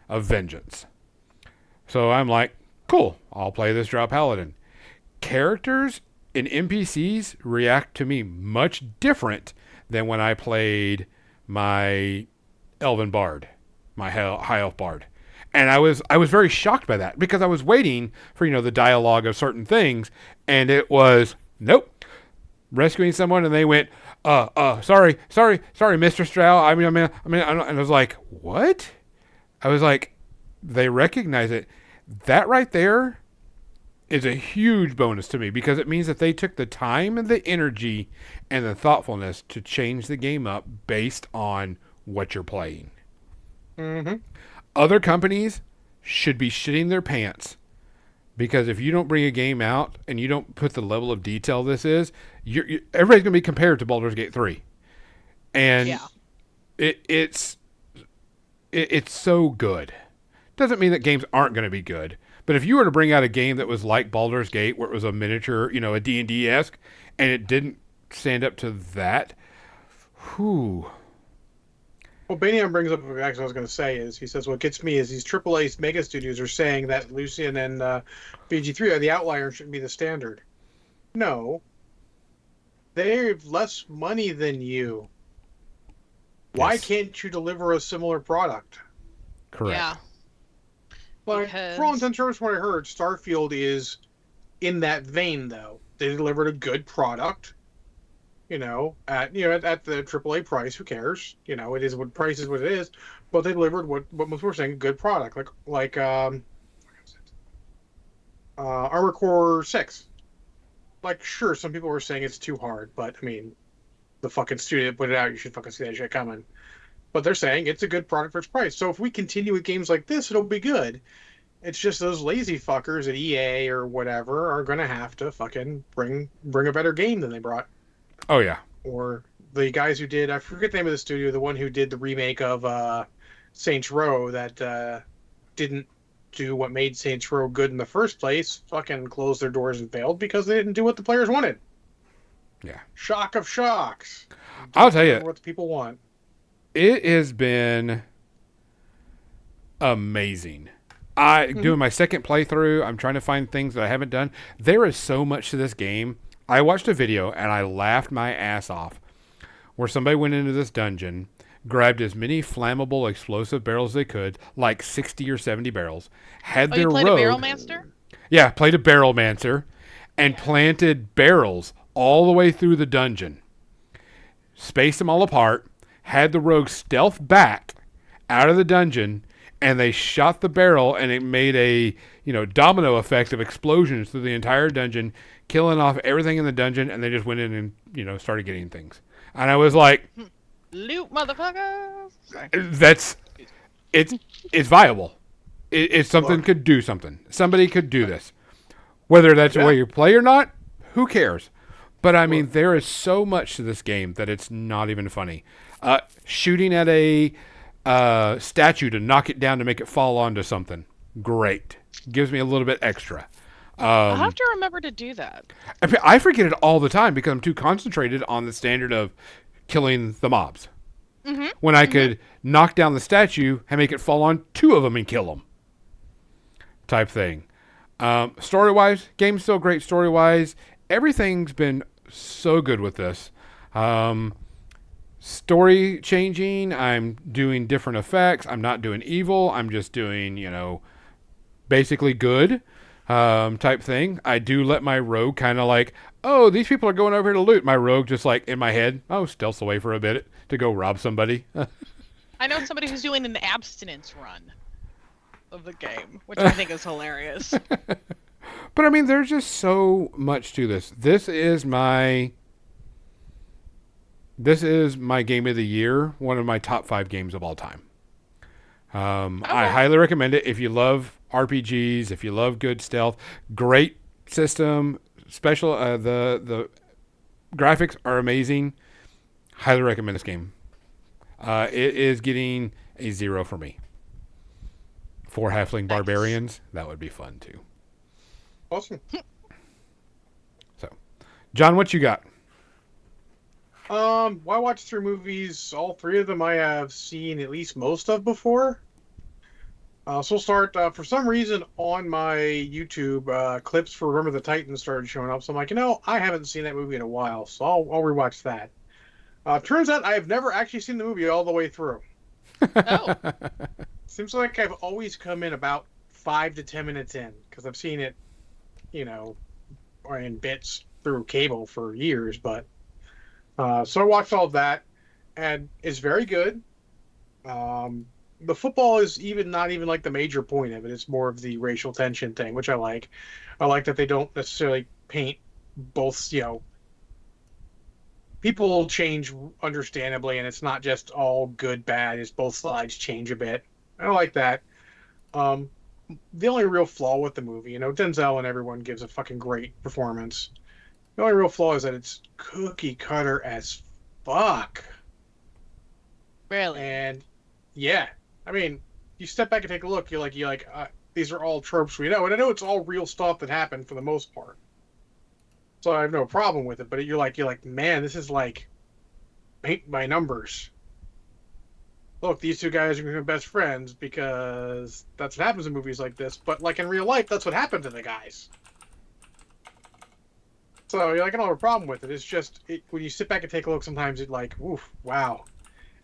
of Vengeance. So I'm like, cool, I'll play this Drow Paladin. Characters and NPCs react to me much different than when I played my Elven Bard, my high elf bard. And I was very shocked by that because I was waiting for the dialogue of certain things, and it was nope, rescuing someone, and they went, sorry, Mister Stroud. And I was like, what? I was like, they recognize it. That right there is a huge bonus to me because it means that they took the time and the energy and the thoughtfulness to change the game up based on what you're playing. Mm-hmm. Other companies should be shitting their pants because if you don't bring a game out and you don't put the level of detail this is, everybody's going to be compared to Baldur's Gate 3. And Yeah. it's so good. Doesn't mean that games aren't going to be good. But if you were to bring out a game that was like Baldur's Gate, where it was a miniature, a D&D-esque, and it didn't stand up to that, whew. Well, Baniam brings up what I was going to say is he says what gets me is these AAA mega studios are saying that Lucian and BG3 are the outlier and shouldn't be the standard. No, they have less money than you. Why Yes. can't you deliver a similar product? Correct. Yeah. Like, Because- for all intents and purposes, what I heard, Starfield is in that vein, though. They delivered a good product, at the AAA price. Who cares? It is what price is what it is. But they delivered what most people were saying, a good product, like Armor Core 6. Like, sure, some people were saying it's too hard, but I mean, the fucking studio that put it out, you should fucking see that shit coming. But they're saying it's a good product for its price. So if we continue with games like this, it'll be good. It's just those lazy fuckers at EA or whatever are gonna have to fucking bring a better game than they brought. Oh, yeah. Or the guys who did, I forget the name of the studio, the one who did the remake of Saints Row that didn't do what made Saints Row good in the first place, fucking closed their doors and failed because they didn't do what the players wanted. Yeah. Shock of shocks. I'll tell you, What the people want. it has been amazing. Doing my second playthrough, I'm trying to find things that I haven't done. There is so much to this game. I watched a video and I laughed my ass off where somebody went into this dungeon, grabbed as many flammable explosive barrels as they could, like 60 or 70 barrels, had Oh, their you played rogue. a Barrel Master? Yeah, played a barrel mancer and planted barrels all the way through the dungeon. Spaced them all apart, had the rogue stealth back out of the dungeon, and they shot the barrel and it made a, domino effect of explosions through the entire dungeon, killing off everything in the dungeon, and they just went in and, started getting things. And I was like, Loot, motherfuckers! Sorry. it's viable. It's something could do something. Somebody could do this. Whether that's the way you play or not, who cares? But I mean, there is so much to this game that it's not even funny. Shooting at a statue to knock it down to make it fall onto something, great. Gives me a little bit extra. I'll have to remember to do that. I forget it all the time because I'm too concentrated on the standard of killing the mobs. Mm-hmm. When I could knock down the statue and make it fall on two of them and kill them. Type thing. Story-wise, game's still great story-wise. Everything's been so good with this. Story changing. I'm doing different effects. I'm not doing evil. I'm just doing, basically good type thing. I do let my rogue kind of like, oh, these people are going over here to loot. My rogue just like in my head, stealths away for a bit to go rob somebody. I know somebody who's doing an abstinence run of the game, which I think is hilarious. But I mean, there's just so much to this. This is my game of the year. One of my top 5 games of all time. I highly recommend it if you love RPGs, if you love good stealth. Great system, special. The graphics are amazing. Highly recommend this game. It is getting a 0 for me. 4 halfling barbarians, that would be fun too. Awesome. So, John, what you got? Well, I watched 3 movies. All 3 of them I have seen at least most of before. So we'll start. For some reason, on my YouTube, clips for Remember the Titans started showing up. So I'm like, I haven't seen that movie in a while, so I'll rewatch that. Turns out I have never actually seen the movie all the way through. Oh. Seems like I've always come in about 5 to 10 minutes in because I've seen it, you know, or in bits through cable for years. But so I watched all of that, and it's very good. The football is even not even like the major point of it. It's more of the racial tension thing, which I like. I like that they don't necessarily paint both, people change understandably, and it's not just all good, bad. It's both sides change a bit. I like that. Um, the only real flaw with the movie, Denzel and everyone gives a fucking great performance. The only real flaw is that it's cookie cutter as fuck. Really? And yeah, I mean, you step back and take a look. These are all tropes we know, and I know it's all real stuff that happened for the most part. So I have no problem with it. But you're like, man, this is like paint by numbers. Look, these two guys are going to be best friends because that's what happens in movies like this. But like in real life, that's what happened to the guys. So you're like, I don't have a problem with it. It's just when you sit back and take a look, sometimes it's like, oof, wow.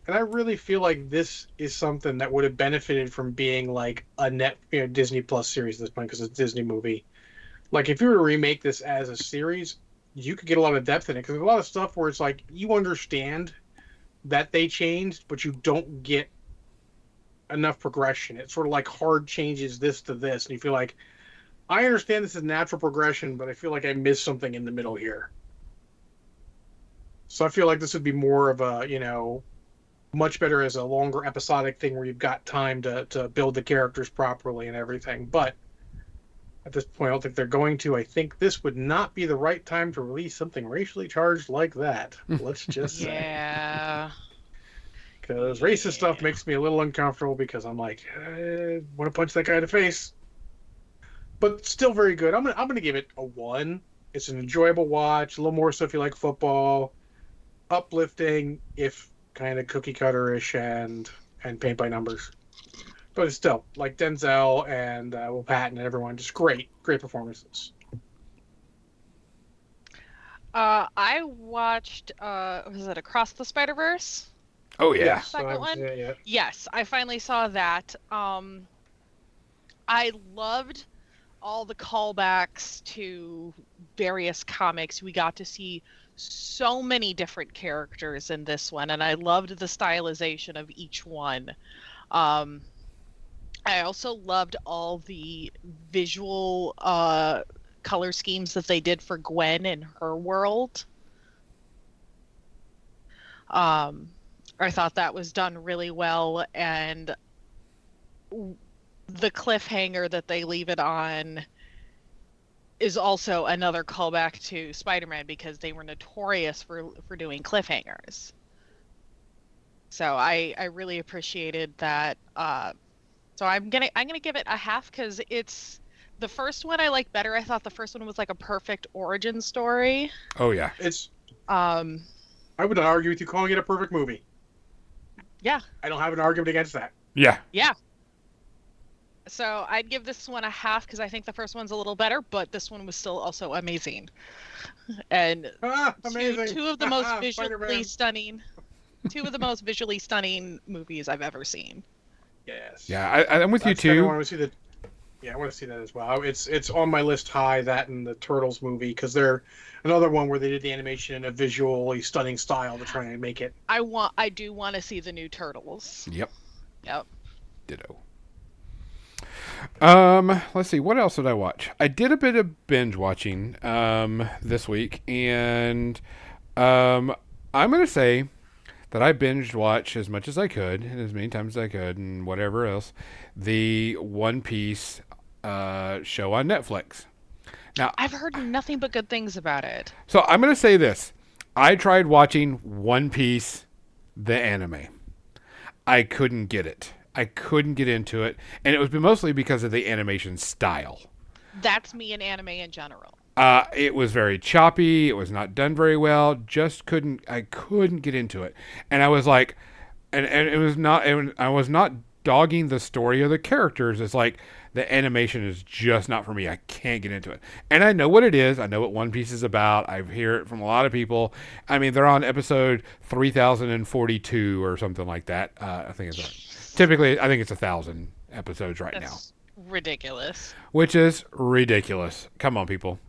And I really feel like this is something that would have benefited from being like a Disney Plus series at this point because it's a Disney movie. Like if you were to remake this as a series, you could get a lot of depth in it because there's a lot of stuff where it's like you understand that they changed, but you don't get enough progression. It's sort of like hard changes this to this, and you feel like I understand this is natural progression, but I feel like I missed something in the middle here. So I feel like this would be more of a, much better as a longer episodic thing where you've got time to build the characters properly and everything. But at this point, I don't think they're going to. I think this would not be the right time to release something racially charged like that. Let's just say. Yeah. Because racist stuff makes me a little uncomfortable because I'm like, I want to punch that guy in the face. But still very good. I'm gonna give it a 1. It's an enjoyable watch. A little more so if you like football. Uplifting, if kind of cookie cutter-ish and paint by numbers. But it's still like Denzel and Will Patton and everyone, just great performances. I watched was it Across the Spider-Verse? Oh yeah. Second one? Yeah. Yes, I finally saw that. I loved all the callbacks to various comics. We got to see so many different characters in this one, and I loved the stylization of each one. I also loved all the visual color schemes that they did for Gwen and her world. I thought that was done really well, and the cliffhanger that they leave it on is also another callback to Spider-Man because they were notorious for doing cliffhangers. So I really appreciated that. So I'm gonna give it a half because it's the first one I like better. I thought the first one was like a perfect origin story. Oh yeah. I would not argue with you calling it a perfect movie. Yeah. I don't have an argument against that. Yeah. Yeah. So I'd give this one a half because I think the first one's a little better, but this one was still also amazing. And amazing. Two of the most visually Spider-Man. stunning, movies I've ever seen. Yes. Yeah, I'm with you too. I want to see I want to see that as well. It's on my list high, that and the Turtles movie, because they're another one where they did the animation in a visually stunning style to try and make it. I do want to see the new Turtles. Yep. Yep. Ditto. Let's see. What else did I watch? I did a bit of binge watching this week, and I'm gonna say that I binged watch as much as I could, and as many times as I could, and whatever else, the One Piece show on Netflix. Now, I've heard nothing but good things about it. so I'm gonna say this: I tried watching One Piece, the anime. I couldn't get it. I couldn't get into it, and it was mostly because of the animation style. That's me in anime in general. It was very choppy. It was not done very well. I couldn't get into it. And I was like, and it was not, I was not dogging the story of the characters. It's like the animation is just not for me. I can't get into it. And I know what it is. I know what One Piece is about. I hear it from a lot of people. I mean, they're on episode 3042 or something like that. I think it's typically, I think it's 1,000 episodes right That's ridiculous. now, which is ridiculous. Come on, people.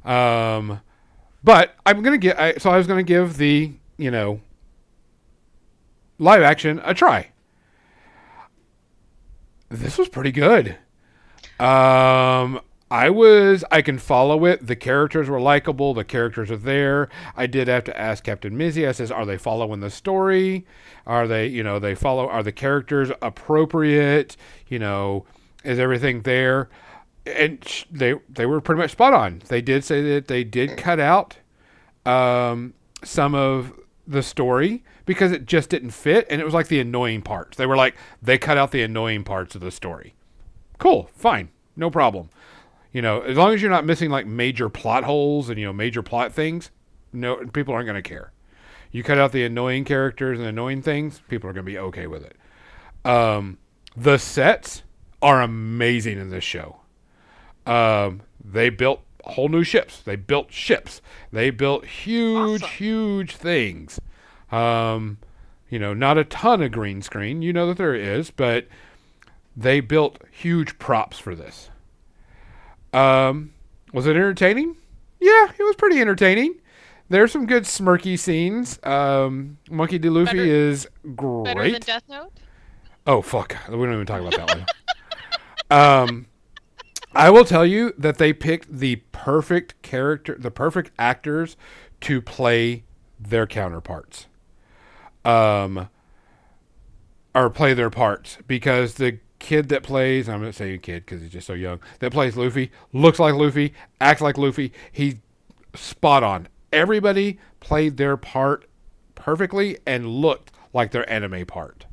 But I'm gonna get. So I was gonna give the live action a try. This was pretty good. I can follow it. The characters were likable. The characters are there. I did have to ask Captain Mizzy. I says, are they following the story? Are they, are the characters appropriate? Is everything there? And they were pretty much spot on. They did say that they did cut out some of the story because it just didn't fit, and it was like the annoying parts. They cut out the annoying parts of the story. Cool, fine, no problem. As long as you're not missing like major plot holes and major plot things, no, people aren't going to care. You cut out the annoying characters and annoying things, people are going to be okay with it. The sets are amazing in this show. They built whole new ships. They built ships. They built huge things. Not a ton of green screen. You know that there is, but they built huge props for this. Was it entertaining? Yeah, it was pretty entertaining. There's some good smirky scenes. Monkey D. Luffy is great. Better than Death Note? Oh, fuck. We don't even talk about that one. I will tell you that they picked the perfect actors to play their counterparts. Or play their parts. Because the kid that plays, I'm going to say kid because he's just so young, that plays Luffy, looks like Luffy, acts like Luffy. He's spot on. Everybody played their part perfectly and looked like their anime part.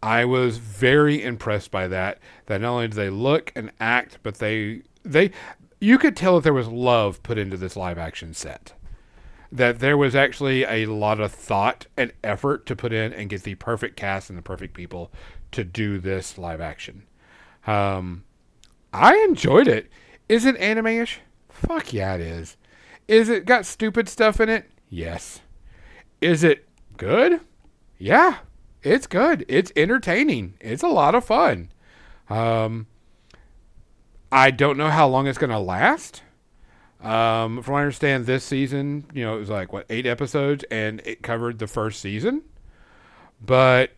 I was very impressed by that. That not only did they look and act, but you could tell that there was love put into this live action set. That there was actually a lot of thought and effort to put in and get the perfect cast and the perfect people to do this live action. I enjoyed it. Is it anime-ish? Fuck yeah, it is. Is it got stupid stuff in it? Yes. Is it good? Yeah. It's good. It's entertaining. It's a lot of fun. I don't know how long it's going to last. From what I understand, this season, it was like, 8 episodes, and it covered the first season. But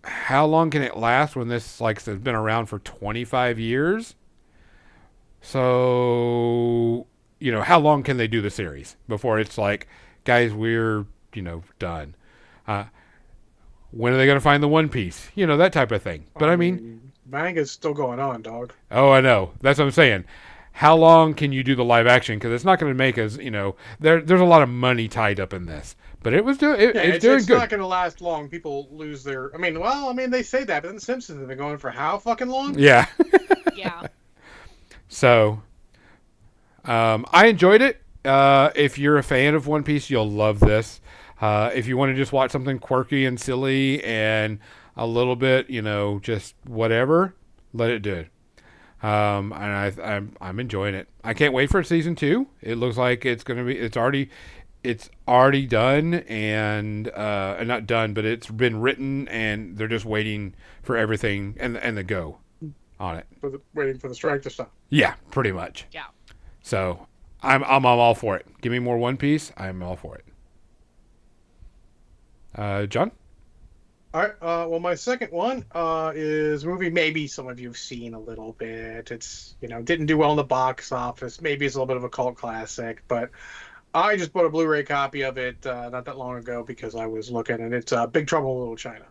how long can it last when this, has been around for 25 years? So, how long can they do the series before it's like, guys, we're, done? When are they going to find the One Piece? That type of thing. But I mean, manga's still going on, dog. Oh, I know. That's what I'm saying. How long can you do the live action? Because it's not going to make us, there's a lot of money tied up in this. But it was doing, it's doing good. It's not going to last long. People lose their. They say that, but then The Simpsons have been going for how fucking long? Yeah. Yeah. So, I enjoyed it. If you're a fan of One Piece, you'll love this. If you want to just watch something quirky and silly and a little bit, just whatever, let it do it. And I'm enjoying it. I can't wait for season 2. It looks like it's already done and not done, but it's been written and they're just waiting for everything and the go on it. Waiting for the strike to stop. Yeah, pretty much. Yeah. So I'm all for it. Give me more One Piece. I'm all for it. John? All right. Well, my second one is a movie maybe some of you have seen a little bit. It's, didn't do well in the box office. Maybe it's a little bit of a cult classic, but I just bought a Blu-ray copy of it not that long ago because I was looking, and it's Big Trouble in Little China.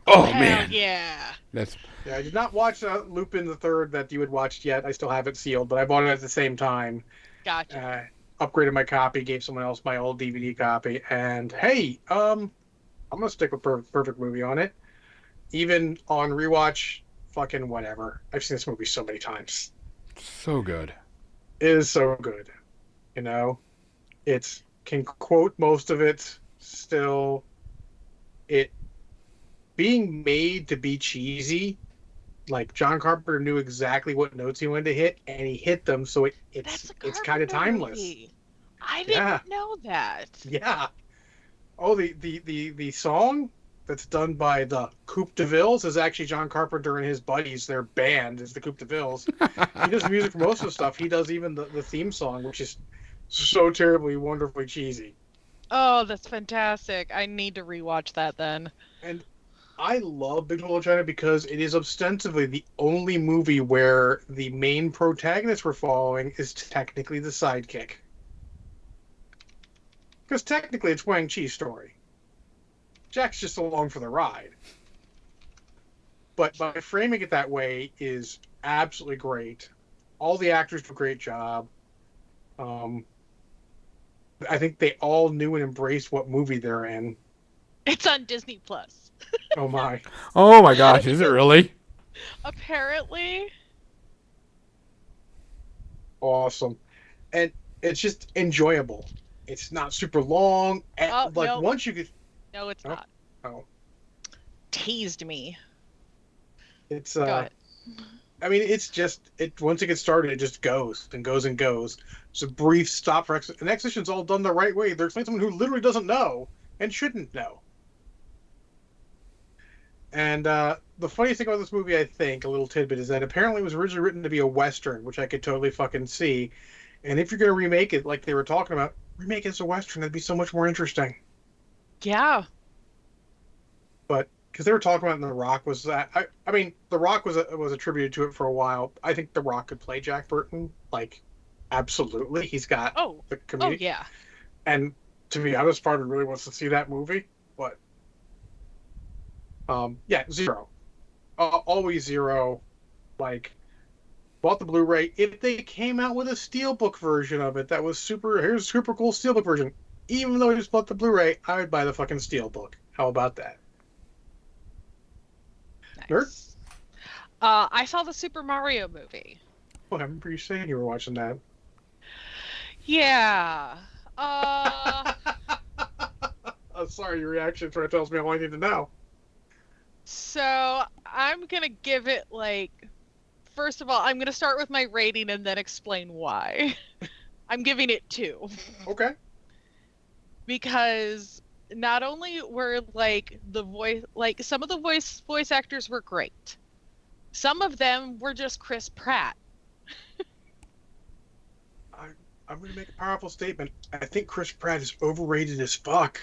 Oh, Hell man. yeah. I did not watch Lupin the Third that you had watched yet. I still have it sealed, but I bought it at the same time. Gotcha. Upgraded my copy, gave someone else my old DVD copy, and hey, I'm gonna stick with Perfect Movie on it. Even on rewatch, fucking whatever. I've seen this movie so many times. So good. It is so good. It can quote most of it still. being made to be cheesy. Like John Carpenter knew exactly what notes he wanted to hit, and he hit them, so That's a it's kind of Carpenter timeless. movie. I Yeah, didn't know that. yeah. Oh, the song that's done by the Coupe de Villes is actually John Carpenter and his buddies. Their band is the Coupe de Villes. He does music for most of the stuff. He does even the theme song, which is so terribly, wonderfully cheesy. Oh, that's fantastic. I need to rewatch that then. And I love Big Little China because it is ostensibly the only movie where the main protagonist we're following is technically the sidekick. Because technically it's Wang Chi's story. Jack's just along for the ride. But by framing it that way is absolutely great. All the actors do a great job. I think they all knew and embraced what movie they're in. It's on Disney Plus. Oh my. Oh my gosh, is it really? Apparently. Awesome. And it's just enjoyable. It's not super long. Oh, Like no. once you get No, it's Oh. not. oh, Teased me. it's Go ahead. I mean it's just it once it gets started it just goes and goes and goes. It's a brief stop for and exposition's all done the right way. They're explaining someone who literally doesn't know and shouldn't know. And the funniest thing about this movie, I think, a little tidbit, is that apparently it was originally written to be a Western, which I could totally fucking see. And if you're going to remake it like they were talking about, remake it as a Western. That'd be so much more interesting. Yeah. But because they were talking about The Rock was that, I mean, The Rock was attributed to it for a while. I think The Rock could play Jack Burton. Like, absolutely. He's got Oh. the Oh, comedic. yeah. And to be honest, part of me really wants to see that movie. But, yeah, zero. Always zero. Like, bought the Blu-ray. If they came out with a steelbook version of it, that was here's a super cool steelbook version. Even though I just bought the Blu-ray, I would buy the fucking steelbook. How about that? Nerd? Nice. I saw the Super Mario movie. Oh, I remember you saying you were watching that. Yeah. Sorry, your reaction sort of tells me all I need to know. So I'm gonna give it first of all, I'm gonna start with my rating and then explain why. I'm giving it 2. Okay. Because not only were the voice some of the voice actors were great. Some of them were just Chris Pratt. I'm going to make a powerful statement. I think Chris Pratt is overrated as fuck.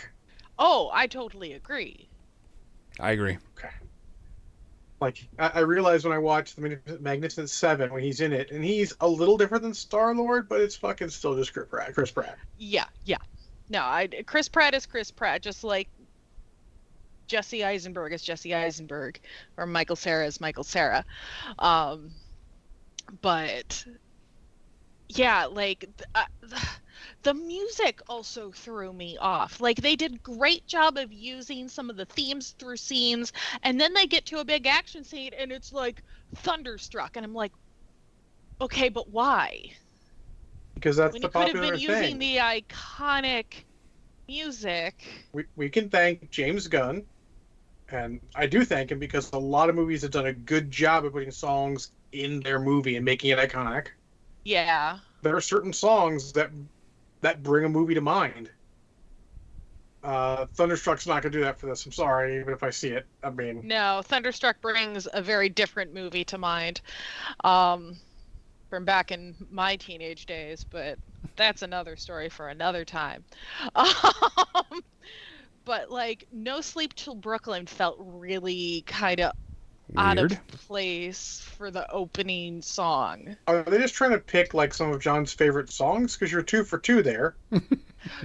Oh, I totally agree. I agree. Okay. Like, I realized when I watched the Magnificent Seven when he's in it, and he's a little different than Star-Lord, but it's fucking still just Chris Pratt. Yeah. No, Chris Pratt is Chris Pratt, just like Jesse Eisenberg is Jesse Eisenberg, or Michael Cera is Michael Cera. But yeah, the music also threw me off. Like, they did great job of using some of the themes through scenes, and then they get to a big action scene and it's like Thunderstruck, and I'm like, okay, but why? Because that's When the you could have popular been using thing. the iconic music. We can thank James Gunn, and I do thank him because a lot of movies have done a good job of putting songs in their movie and making it iconic. Yeah. There are certain songs that bring a movie to mind. Thunderstruck's not going to do that for this. I'm sorry, even if I see it. I mean, No, Thunderstruck brings a very different movie to mind from back in my teenage days, but that's another story for another time. But No Sleep Till Brooklyn felt really kind of out Weird. of place for the opening song. are they just trying to pick like some of John's favorite songs? Because you're 2 for 2 there.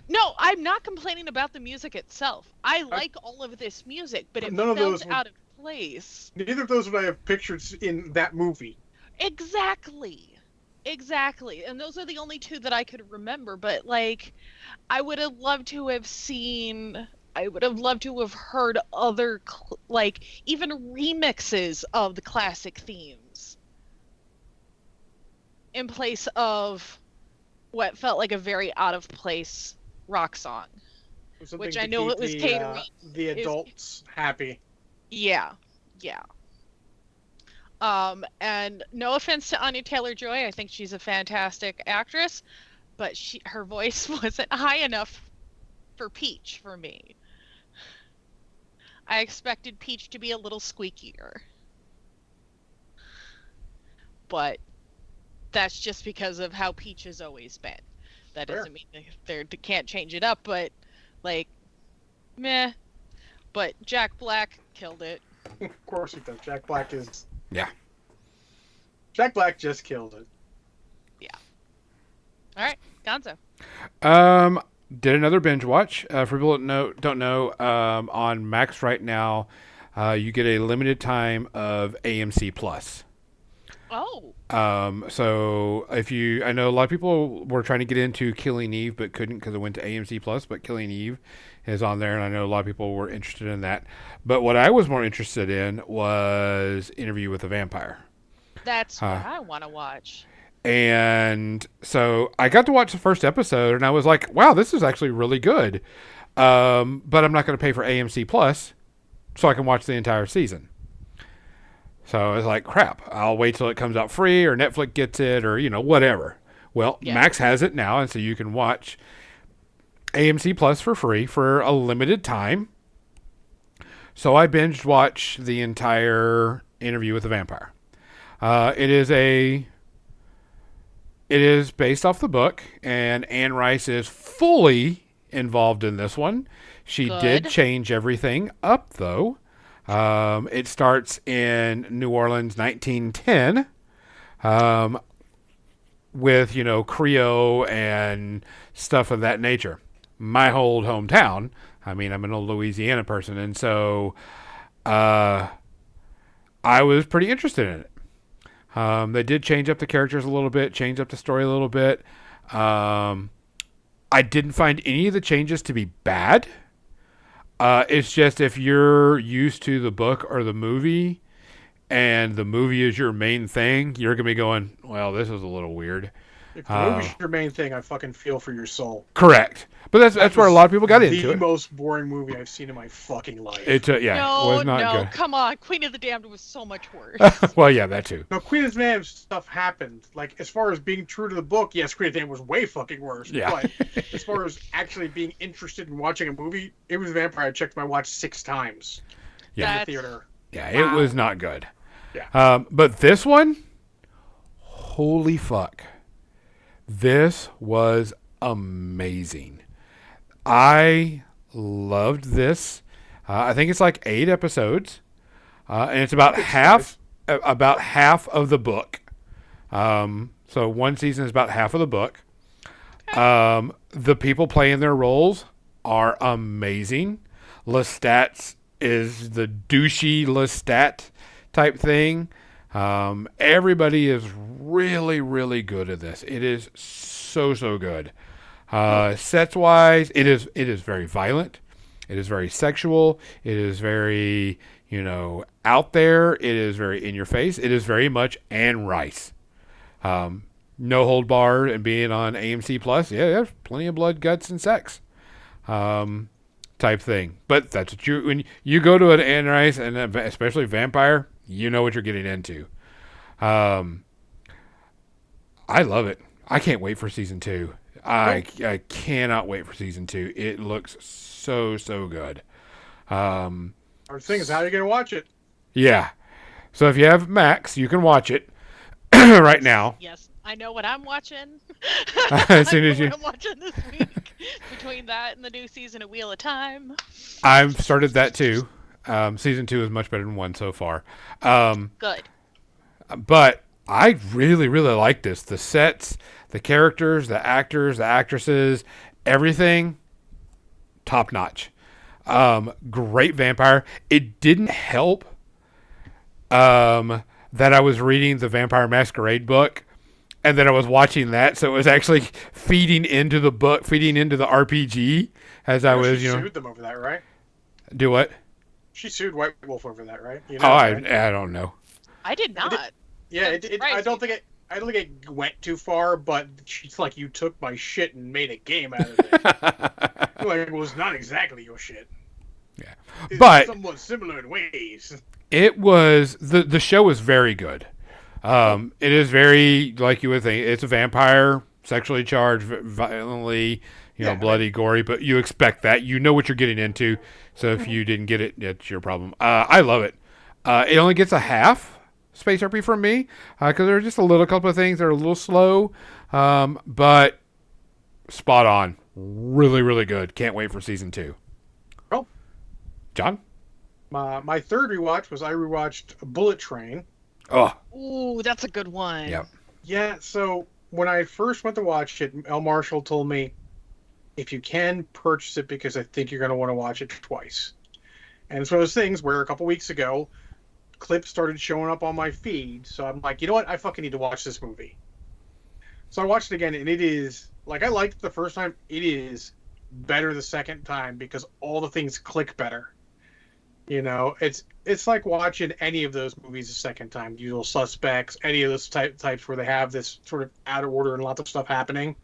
No, I'm not complaining about the music itself. I like all of this music, but it None of felt those were- out of place. Neither of those would I have pictured in that movie. Exactly. And those are the only 2 that I could remember, but I would have loved to have heard other even remixes of the classic themes in place of what felt like a very out of place rock song. Something Which to I know keep it was catering. the adults happy. Yeah, yeah. And no offense to Anya Taylor-Joy, I think she's a fantastic actress, but her voice wasn't high enough for Peach for me. I expected Peach to be a little squeakier, but that's just because of how Peach has always been. That Fair. doesn't mean they can't change it up, but like, meh. But Jack Black killed it. Of course he does. Jack Black is. Yeah. Jack Black just killed it. All right, Gonzo. Did another binge watch. For people that don't know, on Max right now, you get a limited time of AMC Plus. Oh, So I know a lot of people were trying to get into Killing Eve, but couldn't because it went to AMC Plus. But Killing Eve is on there, and I know a lot of people were interested in that. But what I was more interested in was Interview with a Vampire. that's what I want to watch. And so I got to watch the first episode, and I was like, wow, this is actually really good. But I'm not going to pay for AMC Plus so I can watch the entire season. So I was like, crap, I'll wait till it comes out free or Netflix gets it or, whatever. Well, Yeah. Max has it now, and so you can watch AMC Plus for free for a limited time. So I binged watched the entire Interview with the Vampire. It is based off the book, and Anne Rice is fully involved in this one. She did Good. change everything up, though. It starts in New Orleans, 1910, with, Creole and stuff of that nature. My whole hometown. I mean, I'm an old Louisiana person, and so I was pretty interested in it. They did change up the characters a little bit, change up the story a little bit. I didn't find any of the changes to be bad. It's just if you're used to the book or the movie, and the movie is your main thing, you're going to be going, well, this is a little weird. If the movie's your main thing, I fucking feel for your soul. Correct. But that's where a lot of people got into The it. most boring movie I've seen in my fucking life. It No, was not no, good. come on. Queen of the Damned was so much worse. Well, yeah, that too. No, Queen of the Damned stuff happened. Like, as far as being true to the book, yes, Queen of the Damned was way fucking worse. Yeah. But as far as actually being interested in watching a movie, it was Vampire. I checked my watch 6 times Yeah. in the theater. Yeah, Wow. it was not good. Yeah. But this one, holy fuck. This was amazing. I loved this. I think it's like 8 episodes, and it's about half of the book. So one season is about half of the book. The people playing their roles are amazing. Lestat is the douchey Lestat type thing. Everybody is really, really good at this. It is so good. Sets wise, it is very violent. It is very sexual. It is very, out there. It is very in your face. It is very much Anne Rice. No hold bar and being on AMC Plus. Yeah, there's plenty of blood, guts, and sex. Type thing. But that's what when you go to an Anne Rice and especially vampire, you know what you're getting into. I love it. I can't wait for season 2. I cannot wait for season 2. It looks so good. Our thing is, how are you going to watch it? Yeah. So if you have Max, you can watch it right now. Yes, I know what I'm watching. As soon I as know you- what I'm watching this week. Between that and the new season of Wheel of Time. I've started that too. Season 2 is much better than 1 so far. Good. But I really like this. The sets, the characters, the actors, the actresses, everything, top notch. Great vampire. It didn't help that I was reading the Vampire Masquerade book, and then I was watching that, so it was actually feeding into the book, feeding into the RPG as I was, She sued them over that, right? do what? She sued White Wolf over that, right? You Oh, right? I don't know. I did not. Yeah, That I surprised don't me. think it went too far, but she's like, you took my shit and made a game out of it. Like, it was not exactly your shit. It's But somewhat similar in ways. it was the show was very good. It is very like you would think. It's a vampire, sexually charged, violently, Yeah, bloody, gory. But you expect that. You know what you're getting into. So if you didn't get it, it's your problem. I love it. It only gets a half Space RP from me because there are just a couple of things that are a little slow, but spot on. Really, really good. Can't wait for season 2. Oh. John? My third rewatch was I rewatched Bullet Train. Oh, Ooh, that's a good one. Yep. Yeah, so when I first went to watch it, L. Marshall told me, if you can, purchase it because I think you're going to want to watch it twice. And it's one of those things where a couple weeks ago, clips started showing up on my feed. So I'm like, you know what? I fucking need to watch this movie. So I watched it again, and it is, like, I liked it the first time. It is better the second time because all the things click better. It's like watching any of those movies the second time. Usual Suspects, any of those types where they have this sort of out of order and lots of stuff happening,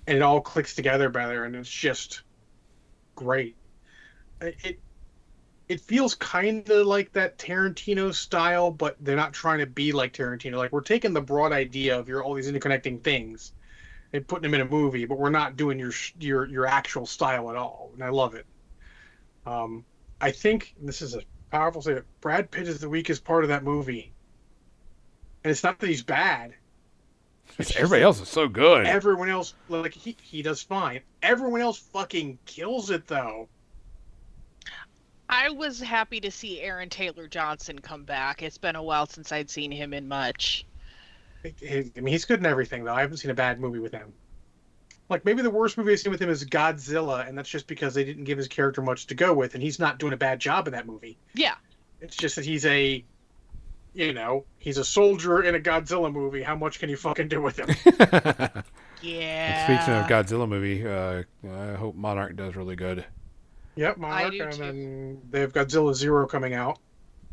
and it all clicks together better, and it's just great. It feels kind of like that Tarantino style, but they're not trying to be like Tarantino. Like, we're taking the broad idea of all these interconnecting things and putting them in a movie, but we're not doing your actual style at all, and I love it. I think this is a powerful statement. Brad Pitt is the weakest part of that movie. And it's not that he's bad. everybody else is so good. Everyone else, like, he does fine. Everyone else fucking kills it, though. I was happy to see Aaron Taylor Johnson come back. It's been a while since I'd seen him in much. I mean, he's good in everything, though. I haven't seen a bad movie with him. Like, maybe the worst movie I've seen with him is Godzilla, and that's just because they didn't give his character much to go with, and he's not doing a bad job in that movie. Yeah. It's just that he's he's a soldier in a Godzilla movie. How much can you fucking do with him? Yeah. Speaking of Godzilla movie, I hope Monarch does really good. Yep, Monarch, and then they have Godzilla Zero coming out.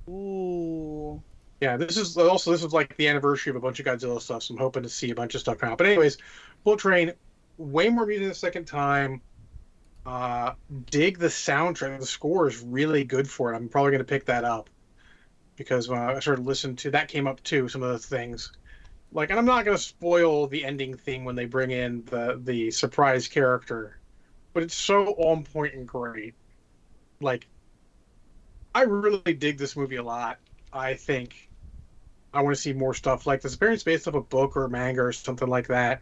Ooh. Yeah, this is like the anniversary of a bunch of Godzilla stuff, so I'm hoping to see a bunch of stuff come out. But anyways, Bullet Train, way more music the second time. Dig the soundtrack. The score is really good for it. I'm probably going to pick that up because when I started listening to that, came up too, some of the things. Like, and I'm not going to spoil the ending thing when they bring in the surprise character, but it's so on point and great. Like, I really dig this movie a lot. I think I want to see more stuff like this. Apparently it's based off a book or a manga or something like that.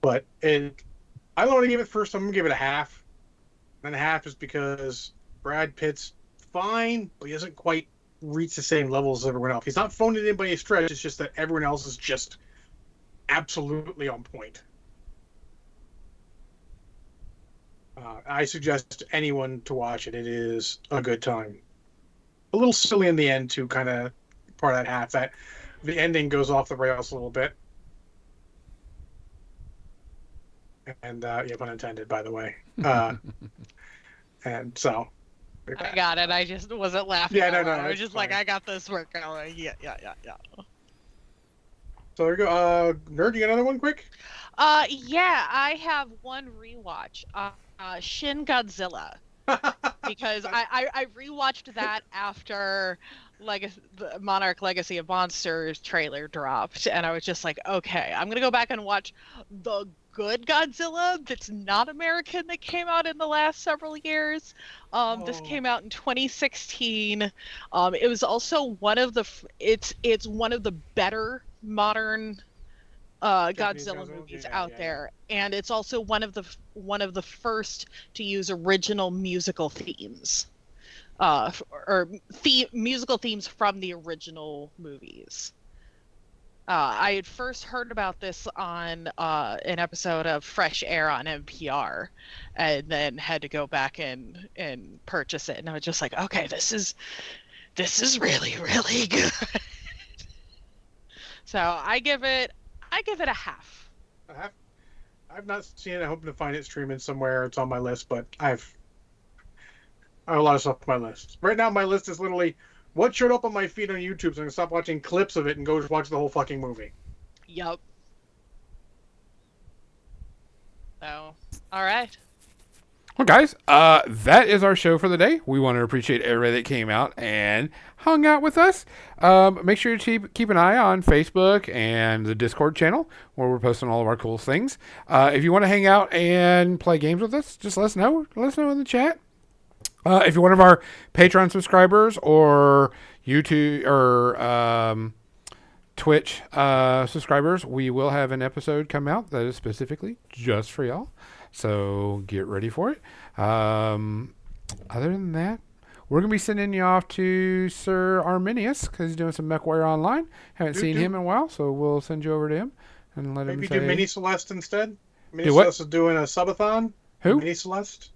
But I don't want to give it first. I'm going to give it a half. And a half is because Brad Pitt's fine, but he doesn't quite reach the same levels as everyone else. He's not phoning it in by a stretch. It's just that everyone else is just absolutely on point. I suggest anyone to watch it. It is a good time. A little silly in the end, too, kind of part of that half. That the ending goes off the rails a little bit. And, yeah, pun intended, by the way. And so. I got it. I just wasn't laughing. Yeah, no. I was just fine. like, I got this work going. Yeah. So there you go. Nerd, you got another one quick? Yeah, I have one rewatch. Shin Godzilla. Because I rewatched that after the Monarch Legacy of Monsters trailer dropped, and I was just like, okay, I'm gonna go back and watch the good Godzilla that's not American that came out in the last several years. This came out in 2016. It was also one of the it's one of the better modern Godzilla movies out there, and it's also one of the first to use original musical themes, musical themes from the original movies. I had first heard about this on an episode of Fresh Air on NPR, and then had to go back and purchase it, and I was just like, okay, this is really, really good. So I give it a half. I've not seen it. I hope to find it streaming somewhere. It's on my list, but I have a lot of stuff on my list. Right now, my list is literally what showed up on my feed on YouTube, so I'm going to stop watching clips of it and go just watch the whole fucking movie. Yup. So, all right. Well, guys, that is our show for the day. We want to appreciate everybody that came out and hung out with us. Make sure you keep an eye on Facebook and the Discord channel where we're posting all of our cool things. If you want to hang out and play games with us, just let us know. Let us know in the chat. If you're one of our Patreon subscribers or YouTube or Twitch subscribers, we will have an episode come out that is specifically just for y'all. So get ready for it. Other than that, we're going to be sending you off to Sir Arminius because he's doing some MechWarrior Online. Haven't seen him in a while, so we'll send you over to him and let him say... Maybe do Mini Celeste instead? Mini Do what? Celeste is doing a subathon. Who? Mini Celeste.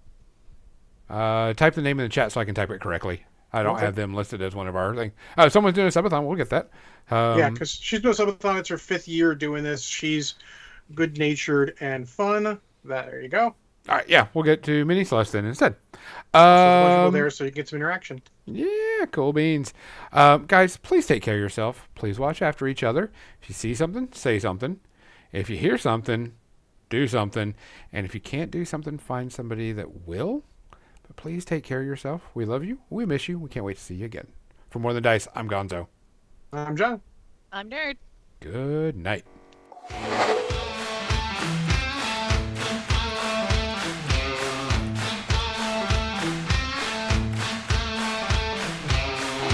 Type the name in the chat so I can type it correctly. I don't Okay. have them listed as one of our things. Someone's doing a subathon. We'll get that. Yeah, because she's doing a subathon. It's her 5th year doing this. She's good-natured and fun. There you go. All right, yeah, we'll get to Mini Celeste then instead. So there's a bunch of people there, so you get some interaction. Yeah, cool beans. Guys, please take care of yourself. Please watch after each other. If you see something, say something. If you hear something, do something. And if you can't do something, find somebody that will. But please take care of yourself. We love you. We miss you. We can't wait to see you again. For More Than Dice, I'm Gonzo. I'm John. I'm Nerd. Good night.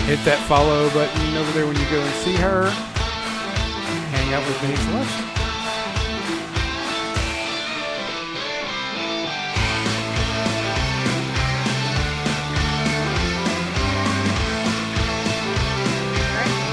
Hit that follow button over there when you go and see her. Hang out with Mini Celeste.